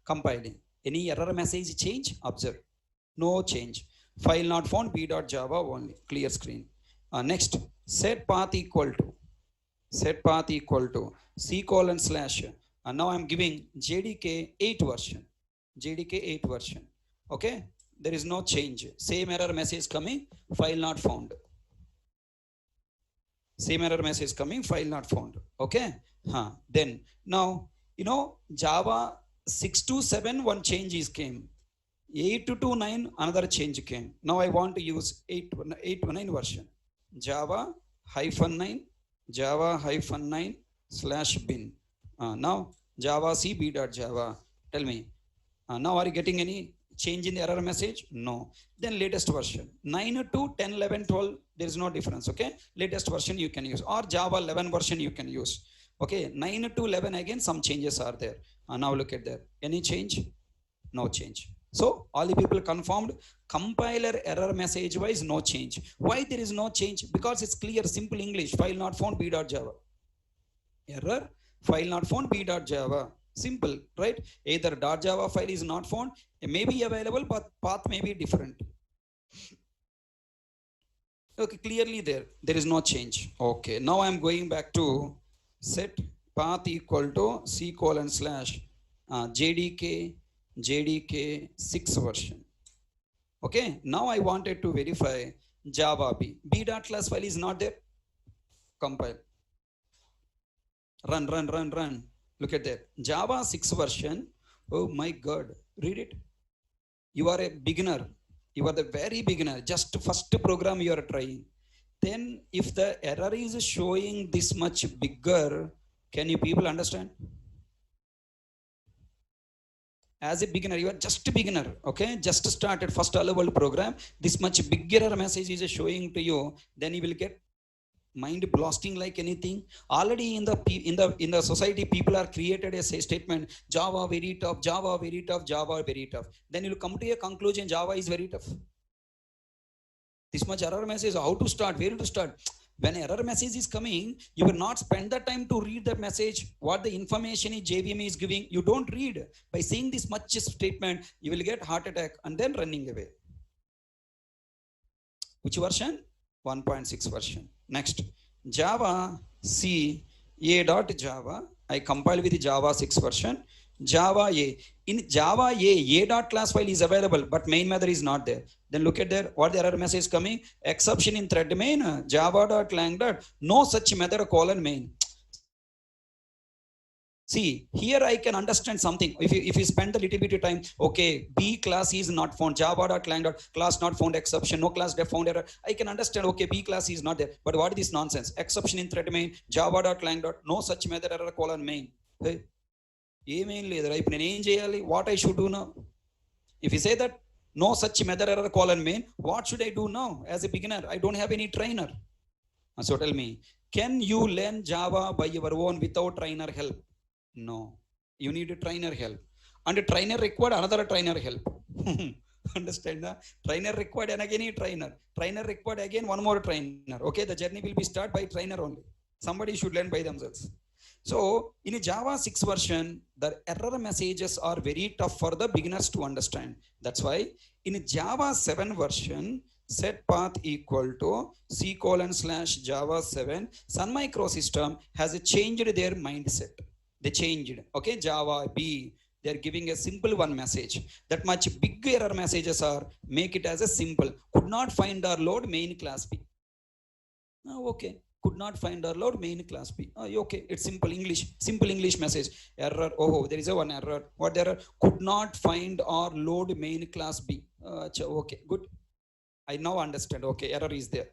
compiling. Any error message change? Observe, no change. File not found, b.java only, clear screen. Next, set path equal to C:/, and now I'm giving JDK 8 version, okay, there is no change, same error message coming, file not found, same error message coming, file not found. Okay, then now Java 6 to 7 one change is came, 8 to 9 another change came. Now I want to use 8 to 9 version, Java -9 /bin. Now Java C b.java. Tell me, now are you getting any change in the error message? No. Then latest version 9 to 10, 11, 12, there is no difference. Okay, latest version you can use, or Java 11 version you can use. Okay, 9 to 11 again some changes are there. Now look at there, any change? No change. So all the people confirmed, compiler error message wise no change. Why there is no change? Because it's clear, simple English, file not found b.java. Error, file not found b.java. Simple, right? Either .java file is not found, it may be available, but path may be different. Okay, clearly there is no change. Okay, now I'm going back to set path equal to c colon slash jdk 6 version. Okay, now I wanted to verify Java b dot class file is not there. Compile, run. Look at that, Java 6 version. Oh my god, read it. You are a beginner, you are the very beginner, just first program you are trying. Then if the error is showing this much bigger, can you people understand? As a beginner, you are just a beginner, okay, just started first hello world program, this much big error message is showing to you, then you will get mind blasting like anything. Already in the society, people are created a statement, Java very tough, Java very tough, Java very tough. Then you will come to a conclusion, Java is very tough. This much error message, how to start, where to start? When error message is coming, you will not spend the time to read the message, what the information is JVM is giving. You don't read. By seeing this much statement, you will get heart attack and then running away. Which version? 1.6 version. Next, Java C A dot Java. I compile with Java 6 version. Java A. In Java A dot class file is available, but main method is not there. Then look at there, what the error message coming? Exception in thread main, Java dot lang dot, no such method colon main. See, here I can understand something. If you spend a little bit of time, okay, B class is not found, Java dot lang dot, class not found, exception, no class def found error. I can understand, okay, B class is not there. But what is this nonsense? Exception in thread main, Java dot lang dot, no such method error colon main. Hey, ఏమేం లేదు రైపు నేను ఏం చేయాలి? What I should do now? If you say that no such method error colon main, what should I do now as a beginner? I don't have any trainer. So tell me, can you learn Java by your own without trainer help? No, you need a trainer help, and a trainer required another trainer help. Understand that? Trainer required and again a trainer required again one more trainer. Okay, the journey will be start by trainer only. Somebody should learn by themselves. So in a Java 6 version, the error messages are very tough for the beginners to understand. That's why in a Java 7 version, set path equal to c colon slash Java 7, Sun Microsystem has changed their mindset. They changed, okay, Java B, they are giving a simple one message. That much big error messages are, make it as a simple, could not find or load main class B. Okay, could not find or load main class B. Okay, it's simple English message. Error, oh, there is a one error. What error? Could not find or load main class B. Okay, good. I now understand. Okay, error is there.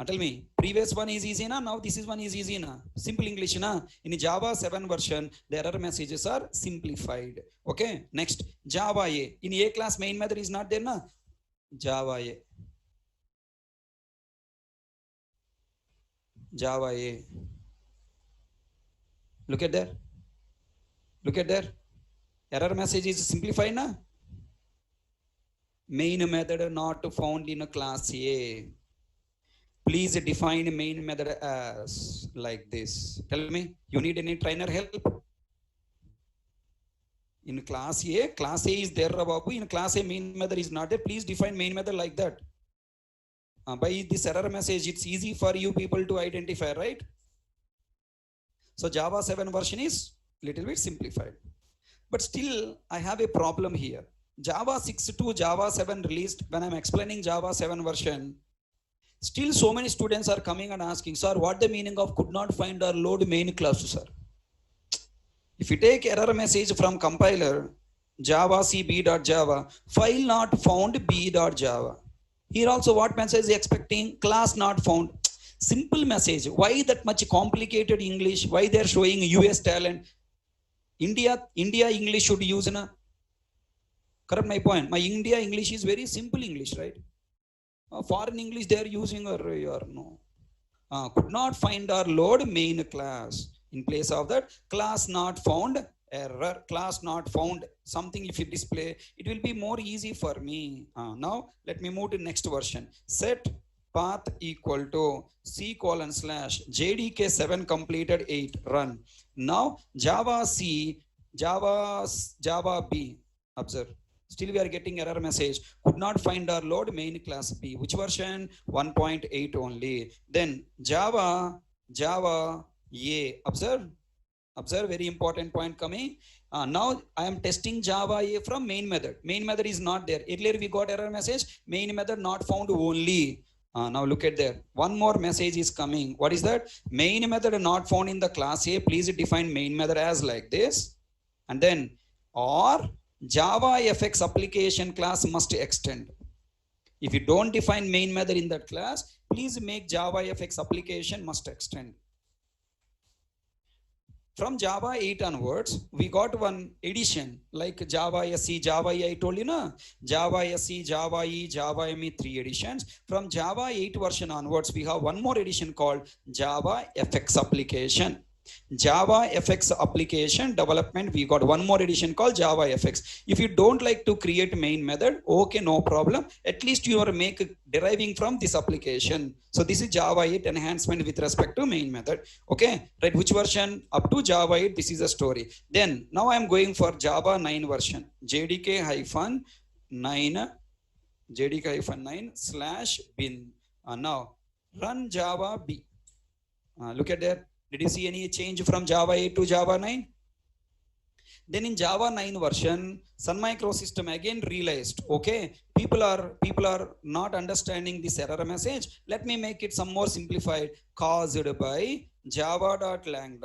Tell me, previous one is easy na, now this is one is easy na. Simple English na. In Java 7 version, the error messages are simplified. Okay, next, Java A. In A class main method is not there na. Java A. Java A. Look at there. Error message is simplified na. Main method not found in a class A. Please define main method as like this. Tell me, you need any trainer help? In class A is there, Babu. In class A main method is not there. Please define main method like that. By this error message, it's easy for you people to identify, right? So Java 7 version is little bit simplified. But still, I have a problem here. Java 6 to Java 7 released, when I'm explaining Java 7 version, still so many students are coming and asking, sir, what the meaning of could not find or load main class, sir? If you take error message from compiler, Java C B.java, file not found B.java. Here also what message is expecting? Class not found. Simple message. Why that much complicated English? Why they are showing US talent? India English should use na. Correct my point. My India English is very simple English, right? Foreign English they are using or no. Could not find or load main class. In place of that, class not found, error, class not found. Something if you display, it will be more easy for me. Now let me move to next version. Set path equal to c colon slash jdk 7 completed 8 run. Now Java C, Java B. Observe. Still we are getting error message, could not find or load main class B. Which version? 1.8 only. Then Java A. Observe very important point coming. Now I am testing Java A from main method. Main method is not there. Earlier we got error message, main method not found only. Now look at there. One more message is coming. What is that? Main method not found in the class A. Please define main method as like this. And then or Java FX application class must extend. If you don't define main method in that class, please make Java FX application must extend. From Java 8 onwards, we got one edition like Java SE, Java E, I told you, na? Java SE, Java E, Java ME, 3 editions. From Java 8 version onwards, we have one more edition called Java FX application. Java FX application development, we got one more edition called Java FX. If you don't like to create main method, okay, no problem. At least you are deriving from this application. So this is Java 8 enhancement with respect to main method. Okay, right? Which version? Up to Java 8, this is a story. Then now I am going for Java 9 version. JDK-9 JDK-9/bin. Now run Java B. Look at there. Did you see any change from Java 8 to Java 9? Then in Java 9 version, Sun Microsystem again realized, okay, people are not understanding this error message. Let me make it some more simplified, caused by java.lang.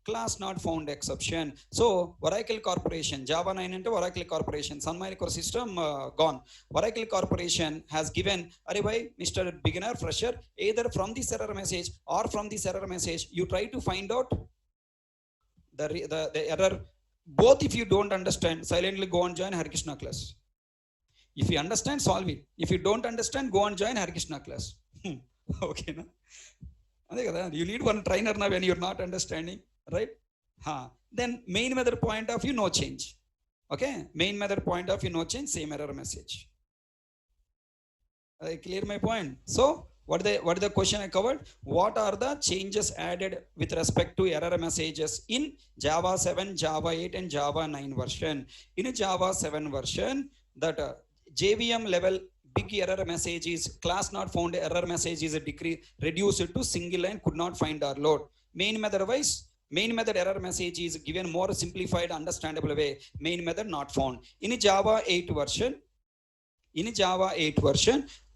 Class not found exception. So Oracle Corporation, Java 9 into Oracle Corporation, Sun Microsystem gone. Oracle Corporation has given, Mr. Beginner, fresher, either from this error message or from this error message, you try to find out the error. Both if you don't understand, silently go and join Hare Krishna class. If you understand, solve it. If you don't understand, go and join Hare Krishna class. Okay, no? You need one trainer now when you're not understanding, right? Then main method point of view, no change. Okay, main method point of view, no change, same error message. I clear my point. So what is the question I covered? What are the changes added with respect to error messages in Java 7, Java 8 and Java 9 version? In a Java 7 version, that JVM level big error message is class not found error message is reduced to single line, could not find or load. Main method wise, main method error message is given more simplified, understandable way. Main method not found. In Java 8 version,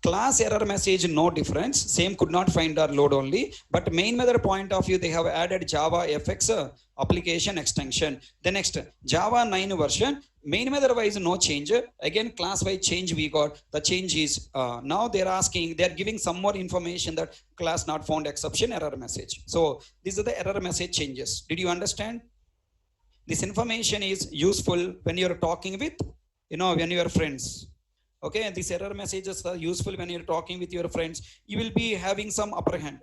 class error message no difference, same could not find or load only, but main method point of view they have added Java FX application extension. The next Java 9 version, main method wise no change, again class wise change we got. The change is now they're giving some more information that class not found exception error message. So these are the error message changes. Did you understand? This information is useful when you're talking with, when you are friends. Okay, these error messages are useful when you're talking with your friends. You will be having some upper hand.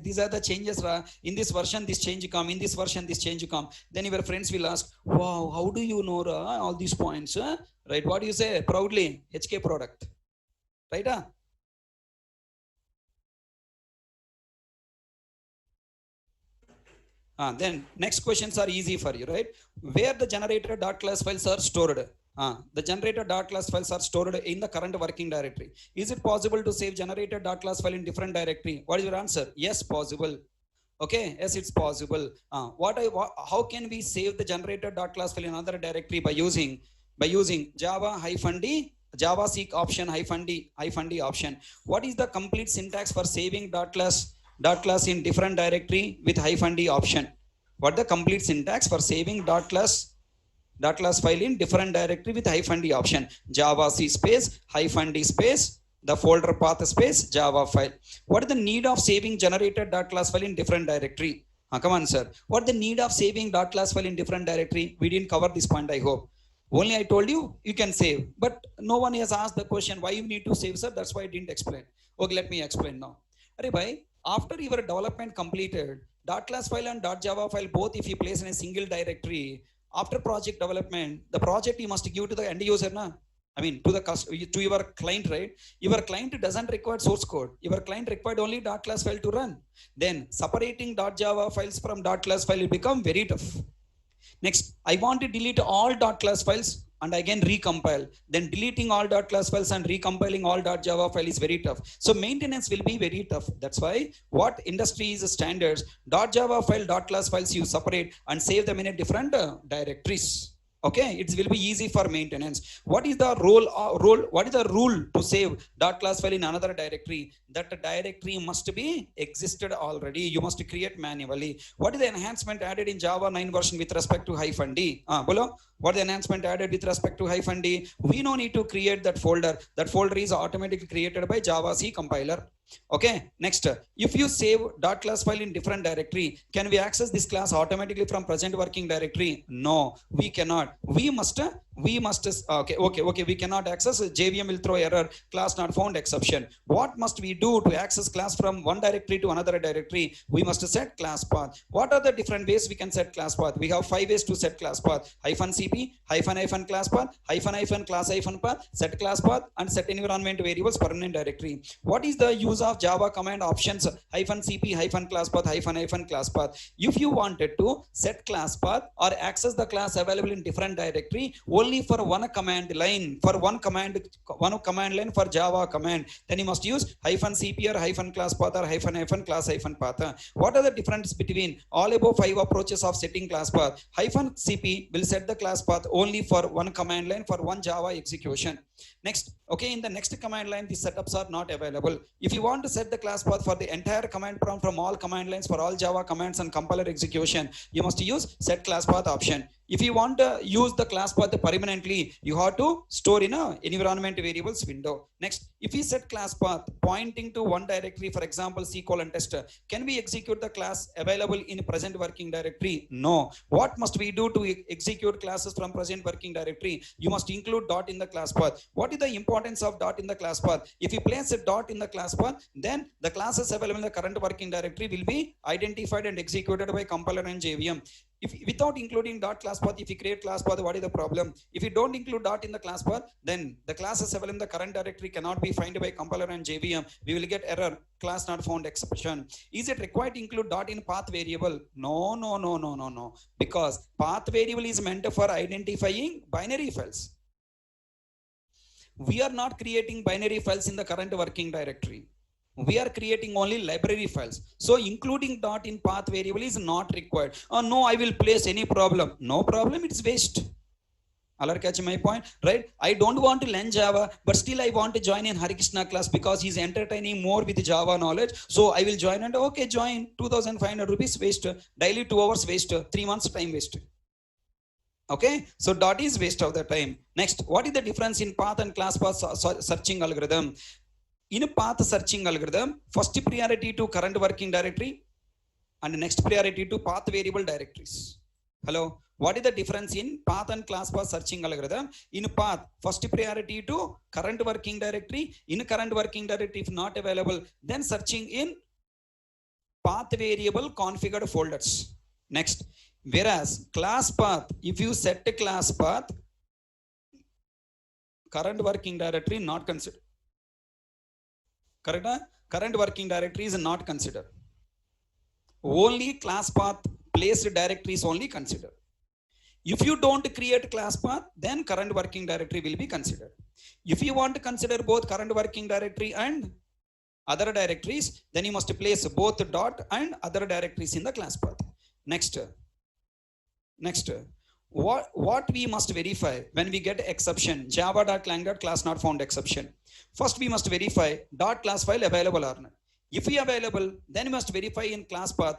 These are the changes. In this version, this change come. In this version, this change come. Then your friends will ask, wow, how do you know all these points? Right? What do you say? Proudly, HK product. Right? Then next questions are easy for you, right? Where the generator.class files are stored. The generator.class files are stored in the current working directory. Is it possible to save generator.class file in different directory? What is your answer? Yes, possible. Okay, yes, it's possible. How can we save the generator.class file in another directory by using Java-D, JavaSeq option -D option. What is the complete syntax for saving .class in different directory with -D option? What the complete syntax for saving .class file in different directory with -D option? Java C space -D space the folder path space Java file. What is the need of saving generated.class file in different directory? Come on, sir. What is the need of saving .class file in different directory? We didn't cover this point, I hope. Only I told you can save, but no one has asked the question why you need to save, sir. That's why I didn't explain. Okay, let me explain now. After your development completed, .class file and .java file both if you place in a single directory, after project development, the project you must give to the end user, na? I mean to your client, right? Your client doesn't require source code. Your client required only .class file to run. Then separating .java files from .class file will become very tough. Next, I want to delete all .class files and again recompile. Then deleting all .class files and recompiling all .java file is very tough. So maintenance will be very tough. That's why what industry is standards, .java file, .class files you separate and save them in a different directories. Okay, it will be easy for maintenance. What is the what is the rule to save .class file in another directory? That directory must be existed already. You must create manually. What is the enhancement added in Java 9 version with respect to -d? Bolo, what is the enhancement added with respect to -d? We no need to create that folder. That folder is automatically created by Java C compiler. Okay, next, if you save .class file in different directory, can we access this class automatically from present working directory? No, we cannot. We must we cannot access. JVM will throw error, class not found exception. What must we do to access class from one directory to another directory? We must set class path. What are the different ways we can set class path? We have 5 ways to set class path: -cp, -hyphen class path, -hyphen class path, set class path, and set environment variables permanent directory. What is the use of Java command options -cp, -class path, -hyphen class path? If you wanted to set class path or access the class available in different directory only for one command line, for one command line for Java command, then you must use -cp or -class path or -class path. What are the difference between all above 5 approaches of setting class path? -cp will set the class path only for one command line for one Java execution. Next, okay, in the next command line, the setups are not available. If you want to set the class path for the entire command prompt from all command lines for all Java commands and compiler execution, you must use set class path option. If you want to use the class path permanently, you have to store in a environment variables window. Next, if we set class path pointing to one directory, for example, C:\test, can we execute the class available in present working directory? No. What must we do to execute classes from present working directory? You must include dot in the class path. What is the importance of dot in the class path? If you place a dot in the class path, then the classes available in the current working directory will be identified and executed by compiler and JVM. If without including dot class path, if you create class path, what is the problem? If you don't include dot in the class path, then the classes available in the current directory cannot be found by compiler and JVM. We will get error, class not found exception. Is it required to include dot in path variable? No. Because path variable is meant for identifying binary files. We are not creating binary files in the current working directory. We are creating only library files. So including dot in path variable is not required. No, I will place any problem. No problem, it's waste. Allar catch my point, right? I don't want to learn Java, but still I want to join in Harikrishna class because he's entertaining more with Java knowledge. So I will join, and okay, join. 2,500 rupees waste. Daily 2 hours waste. 3 months time waste. Okay, so dot is waste of the time. Next, what is the difference in path and class path searching algorithm? In a path searching algorithm, first priority to current working directory and next priority to path variable directories. Hello, what is the difference in path and class path searching algorithm? In path, first priority to current working directory. In current working directory, if not available, then searching in path variable configured folders. Next, whereas class path, if you set a class path, current working directory not considered. Correct? Current working directory is not considered. Only class path placed directories only considered. If you don't create class path, then current working directory will be considered. If you want to consider both current working directory and other directories, then you must place both dot and other directories in the class path. Next, what we must verify when we get exception, java.lang.class not found exception. First, we must verify dot class file available or not. If we available, then we must verify in class path,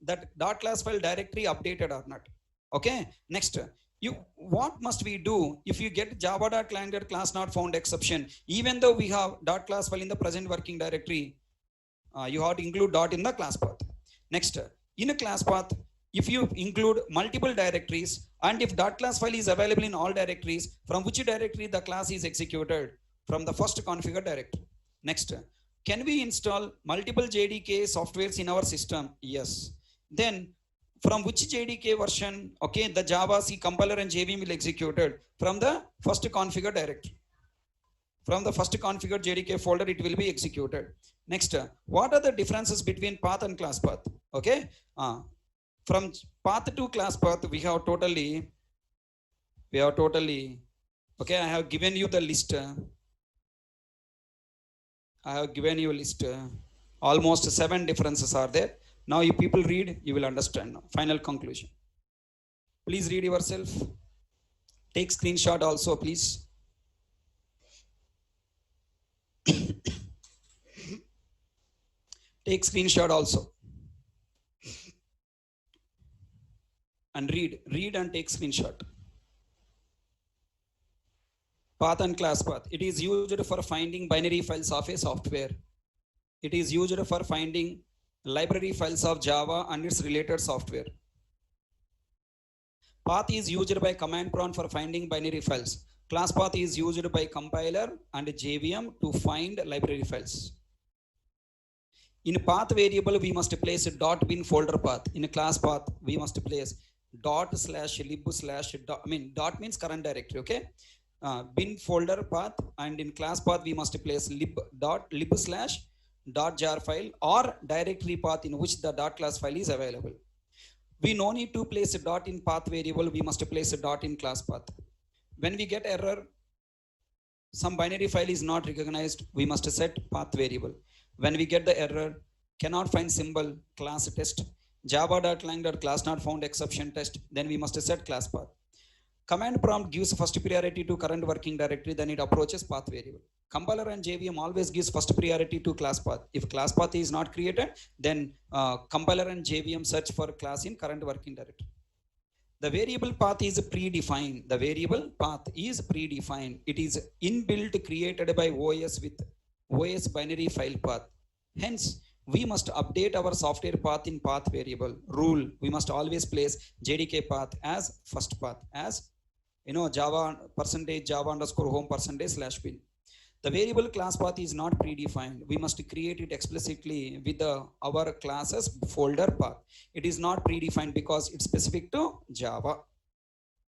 that dot class file directory updated or not. Okay. Next, what must we do if you get java.lang.class not found exception? Even though we have dot class file in the present working directory, you have to include dot in the class path. Next, in a class path, if you include multiple directories and if dot class file is available in all directories, from which directory the class is executed? From the first configured directory. Next, can we install multiple JDK softwares in our system? Yes. Then from which JDK version, okay, the Java C compiler and JVM will executed? From the first configured directory. From the first configured JDK folder, it will be executed. Next, what are the differences between path and class path? Okay. From path to class path, we have We have totally, okay, I have given you the list. I have given you a list. Almost 7 differences are there. Now if people read, you will understand now. Final conclusion. Please read yourself. Take screenshot also, please. Take screenshot also. And read and take screenshot. Path and class path. It is used for finding binary files of a software. It is used for finding library files of Java and its related software. Path is used by command prompt for finding binary files. Class path is used by compiler and JVM to find library files. In path variable, we must place a .bin folder path. In a class path, we must place dot means current directory, okay? Bin folder path, and in class path, we must place lib/.jar file or directory path in which the .class file is available. We no need to place a dot in path variable, we must place a dot in class path. When we get error, some binary file is not recognized, we must set path variable. When we get the error, cannot find symbol, class test, java.lang.class not found exception test, then we must set class path. Command prompt gives first priority to current working directory, then it approaches path variable. Compiler and JVM always gives first priority to class path. If class path is not created, then compiler and JVM search for class in current working directory. The variable path is predefined. The variable path is predefined. It is inbuilt created by OS with OS binary file path. Hence, we must update our software path in path variable. Rule, we must always place JDK path as first path, as Java %Java_home %/bin. The variable class path is not predefined. We must create it explicitly with our classes folder path. It is not predefined because it's specific to Java.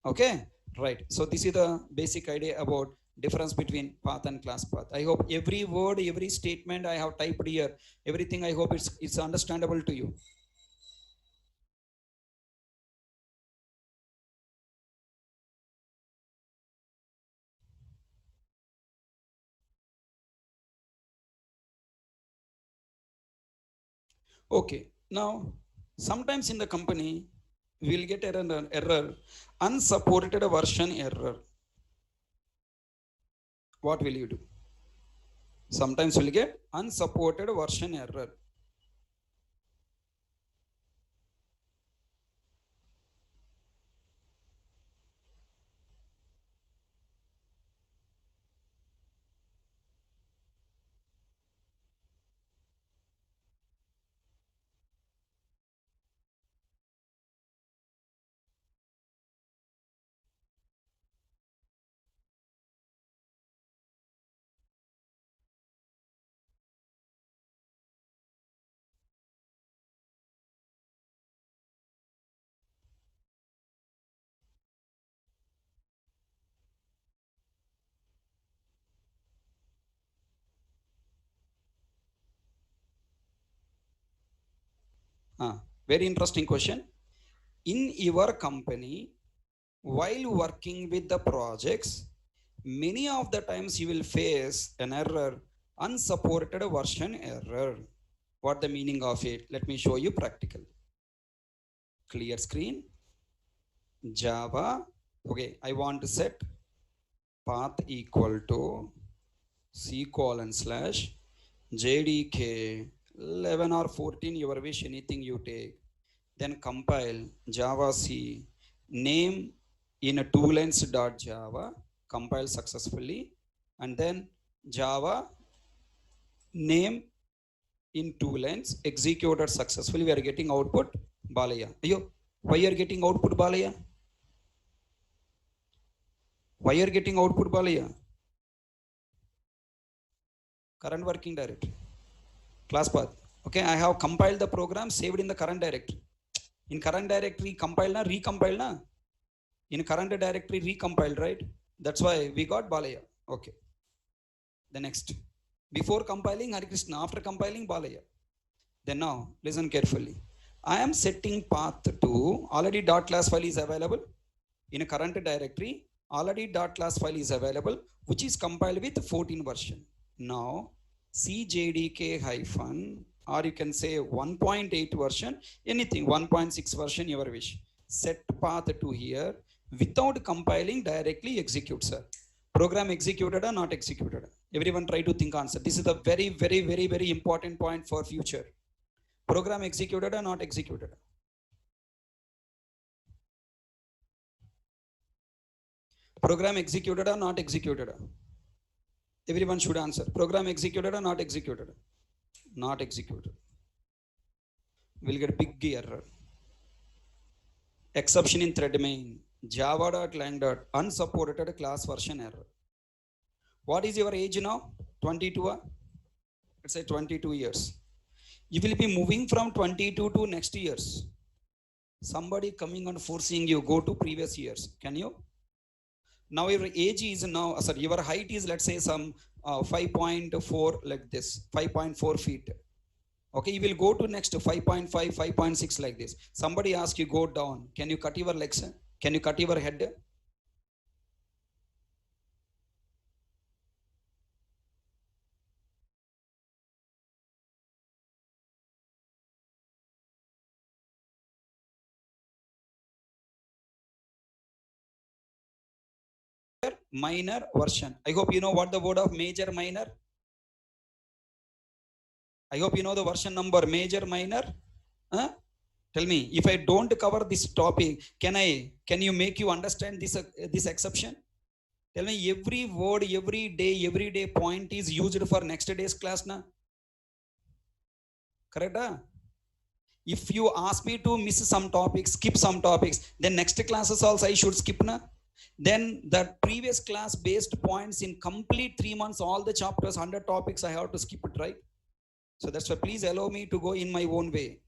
Okay, right. So this is the basic idea about difference between path and class path. I hope every word, every statement I have typed here, everything, I hope it's understandable to you. Okay, now sometimes in the company we'll get error, unsupported version error. What will you do? Sometimes we'll get unsupported version error. Very interesting question. In your company, while working with the projects, many of the times you will face an error, unsupported version error. What the meaning of it? Let me show you practical. Clear screen. Java. Okay, I want to set path equal to C:/JDK 11 or 14, your wish, anything you take. Then compile Java C, name in a 2lines.java, compile successfully, and then Java name in 2 lines, executed successfully. We are getting output Balaya. Ayo, why you are getting output Balaya? Why you are getting output Balaya? Current working directory, class path. Okay, I have compiled the program, saved in the current directory. In current directory, compile na, recompile na. In current directory, recompiled, right? That's why we got Balaya. Okay. The next, before compiling Hare Krishna, after compiling Balaya. Then now, listen carefully. I am setting path to, already .class file is available. In a current directory, already .class file is available, which is compiled with 14 version. Now, cjdk hyphen, or you can say 1.8 version, anything, 1.6 version, your wish. Set path to here without compiling directly execute, sir. Program executed or not executed? Everyone try to think answer. This is the very important point for future. Program executed or not executed? Program executed or not executed? Everyone should answer. Program executed or not executed? Not executed. We'll get big error. Exception in thread main. Java.lang. Unsupported class version error. What is your age now? 22? Let's say 22 years. You will be moving from 22 to next years. Somebody coming and forcing you go to previous years. Can you? Now your age is now, sorry, your height is, let's say, some 5.4 like this, 5.4 feet. Okay, you will go to next 5.5, 5.6 like this. Somebody asks you go down. Can you cut your legs? Can you cut your head? Minor version. I hope you know what the word of major, minor. I hope you know the version number, major, minor. Huh? Tell me, if I don't cover this topic, can you make you understand this exception? Tell me, every word, every day point is used for next day's class, na? Correct? If you ask me to miss some topics, skip some topics, then next classes also I should skip, na? Then the previous class based points in complete 3 months, all the chapters, 100 topics, I have to skip it, right? So that's why please allow me to go in my own way.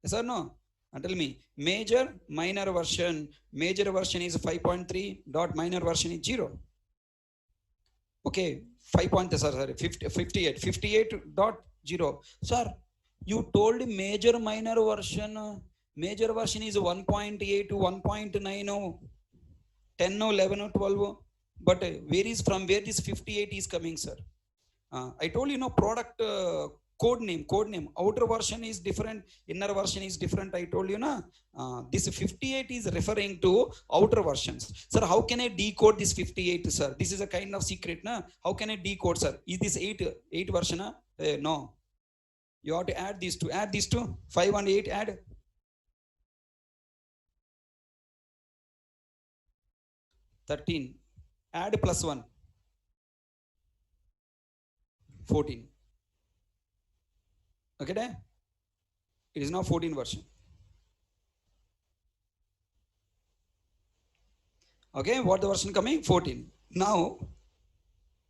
Yes or no? And tell me, major, minor version. Major version is 5.3 dot, minor version is 0. Okay, 58.0. Sir, you told major, minor version. Major version is 1.8 to 1.9, 10, 11, 12. But where this 58 is coming, sir? I told you, product code name. Outer version is different, inner version is different. I told you, this 58 is referring to outer versions. Sir, how can I decode this 58, sir? This is a kind of secret, na? How can I decode, sir? Is this 8 version? No. You have to add these two. Add these two. 5 and 8, add. 13. Add plus 1. 14. Okay, da? It is now 14 version. Okay, what the version coming? 14. Now,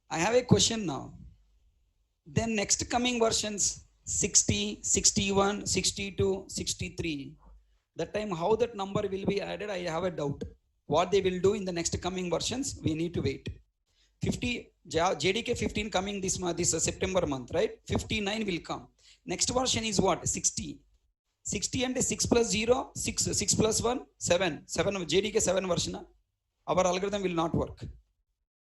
I have a question now. Then next coming versions, 60, 61, 62, 63. That time how that number will be added, I have a doubt. What they will do in the next coming versions, we need to wait. 50, JDK 15 coming this September month, right? 59 will come. Next version is what? 60. 60 and 6 plus 0, 6 plus 1, 7. 7 JDK 7 version. Our algorithm will not work.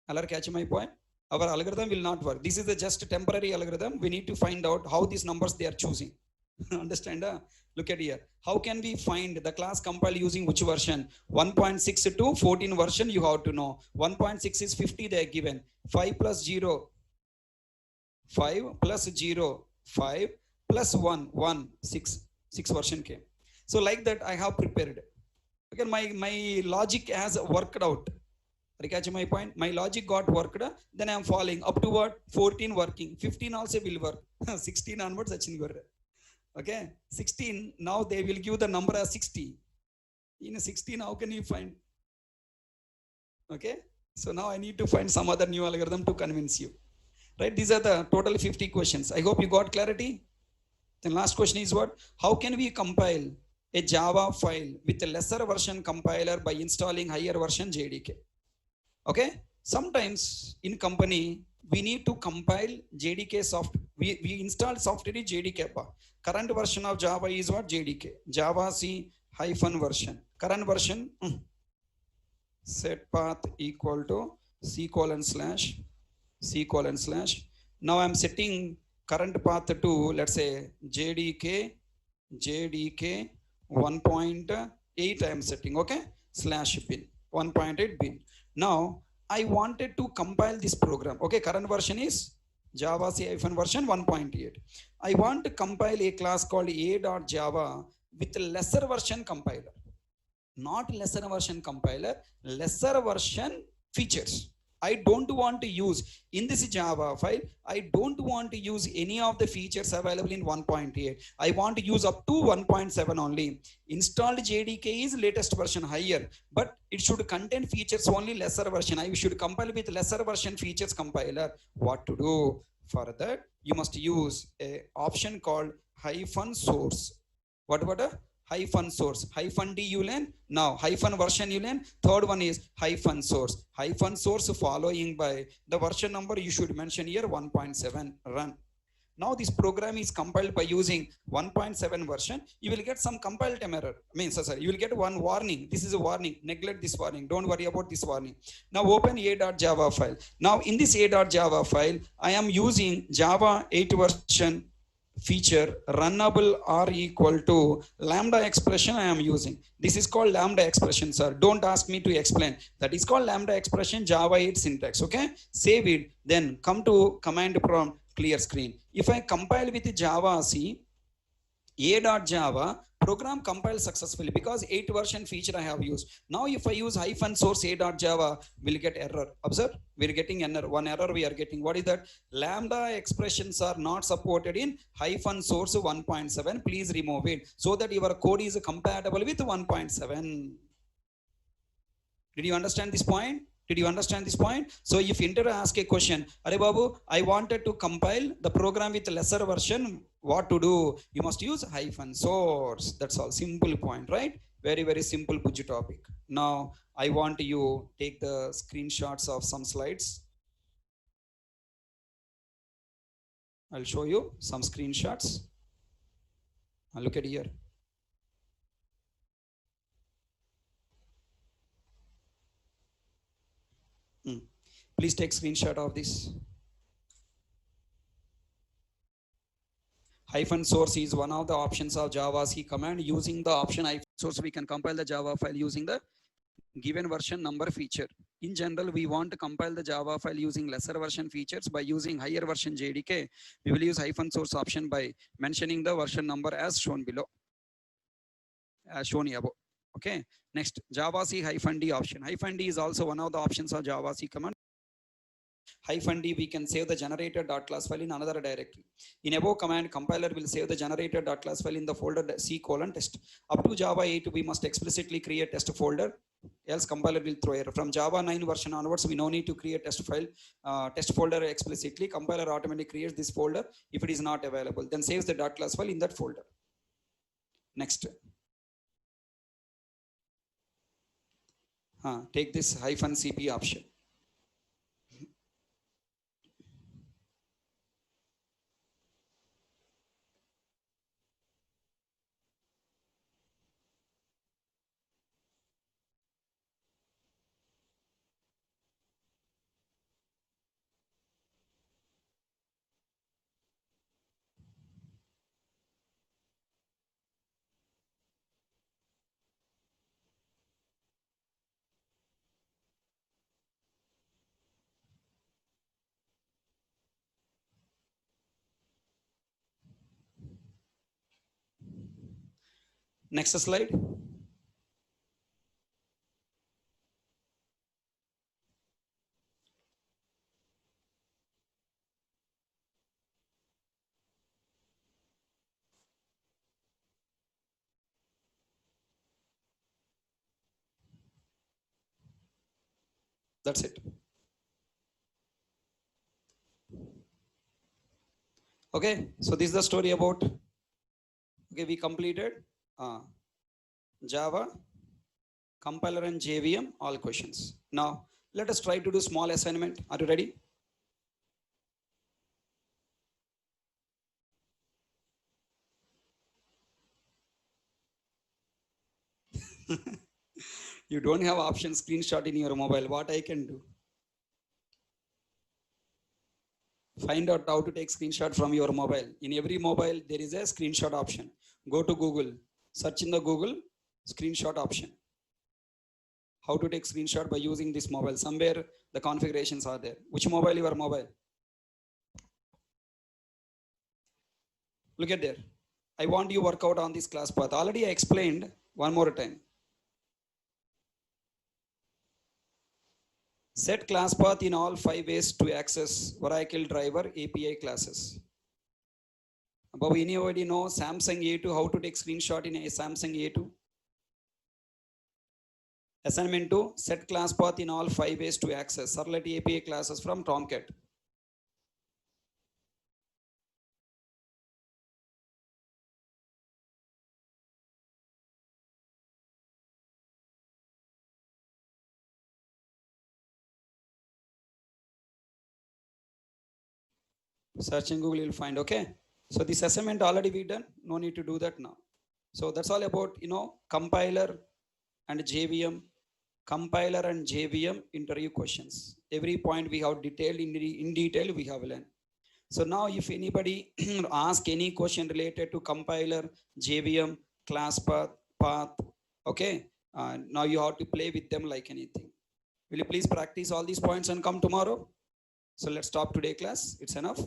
Allar catch my point? Our algorithm will not work. This is just a temporary algorithm. We need to find out how these numbers they are choosing. Understand? Look at here. How can we find the class compile using which version? 1.6 to 14 version you have to know. 1.6 is 50 they are given. 5 plus 0. 5 plus 0. 5 plus 1. 1. 6. 6 version came. So like that I have prepared. Again, my logic has worked out. Catch my point? My logic got worked. Then I am following up to what? 14 working. 15 also will work. 16 onwards. Okay. 16. Now they will give the number as 60. In 16, how can you find? Okay. So now I need to find some other new algorithm to convince you. Right? These are the total 50 questions. I hope you got clarity. Then last question is what? How can we compile a Java file with a lesser version compiler by installing higher version JDK? Okay, sometimes in company we need to compile JDK software. We install software in JDK. Current version of Java is what? JDK. Java C hyphen version. Current version set path equal to c colon slash c colon slash. Now I'm setting current path to, let's say, jdk 1.8 I am setting, okay, slash bin 1.8 bin. Now I wanted to compile this program, okay, current version is java c hyphen version 1.8. I want to compile a class called a.java with lesser version compiler, not lesser version compiler, lesser version features. I don't want to use in this Java file, I don't want to use any of the features available in 1.8. I want to use up to 1.7 only. Installed JDK is latest version higher, but it should contain features only lesser version. I should compile with lesser version features compiler. What to do? For that, you must use a option called hyphen source. What a hyphen source, hyphen d you learn, now hyphen version you learn, third one is hyphen source following by the version number you should mention here 1.7 run. Now this program is compiled by using 1.7 version. You will get some compile time error, sorry, you will get one warning. This is a warning, neglect this warning, don't worry about this warning. Now open a.java file. Now in this a.java file I am using java 8 version feature runnable r equal to lambda expression I am using. This is called lambda expression, sir. Don't ask me to explain. That is called lambda expression, Java 8 syntax. Okay, save it, then come to command prompt, clear screen. If I compile with Java C, a.java program compiled successfully because 8 version feature I have used. Now if I use hyphen source a.java, will get error. Observe, we're getting error, one error we are getting. What is that? Lambda expressions are not supported in hyphen source 1.7. Please remove it so that your code is compatible with 1.7. Did you understand this point? Did you understand this point? So if interviewer ask a question, Are Babu, I wanted to compile the program with lesser version, what to do? You must use hyphen source. That's all. Simple point, right? Very, very simple Buju topic. Now I want you take the screenshots of some slides. I'll show you some screenshots. Look at here. Please take screenshot of this. Hyphen source is one of the options of Java C command. Using the option hyphen source, we can compile the Java file using the given version number feature. In general, we want to compile the Java file using lesser version features by using higher version JDK. We will use hyphen source option by mentioning the version number as shown below, as shown above. Okay. Next, Java C hyphen D option. Hyphen D is also one of the options of Java C command. Hyphen D, we can save the generator.class file in another directory. In above command, compiler will save the generator.class file in the folder c:test. Up to Java 8, we must explicitly create test folder, else compiler will throw error. From Java 9 version onwards, we no need to create test file, test folder explicitly. Compiler automatically creates this folder. If it is not available, then saves the .class file in that folder. Next. Take this hyphen CP option. Next slide. That's it. Okay, so this is the story about, okay, we completed Java, compiler and JVM, all questions. Now, let us try to do small assignment. Are you ready? You don't have option screenshot in your mobile. What I can do? Find out how to take screenshot from your mobile. In every mobile, there is a screenshot option. Go to Google, search in the Google screenshot option. How to take screenshot by using this mobile. Somewhere the configurations are there. Which mobile? Your mobile. Look at there. I want you work out on this class path. Already I explained one more time. Set class path in all 5 ways to access Oracle Driver API classes. Above, anybody know Samsung A2, how to take screenshot in a Samsung A2? Assignment 2, set class path in all 5 ways to access Servlet API classes from Tomcat. Search in Google, you'll find, okay? So this assignment already we done, no need to do that now. So that's all about, compiler and JVM, compiler and JVM interview questions. Every point we have detailed in detail we have learned. So now if anybody ask any question related to compiler, JVM, class path, okay? Now you have to play with them like anything. Will you please practice all these points and come tomorrow? So let's stop today class. It's enough.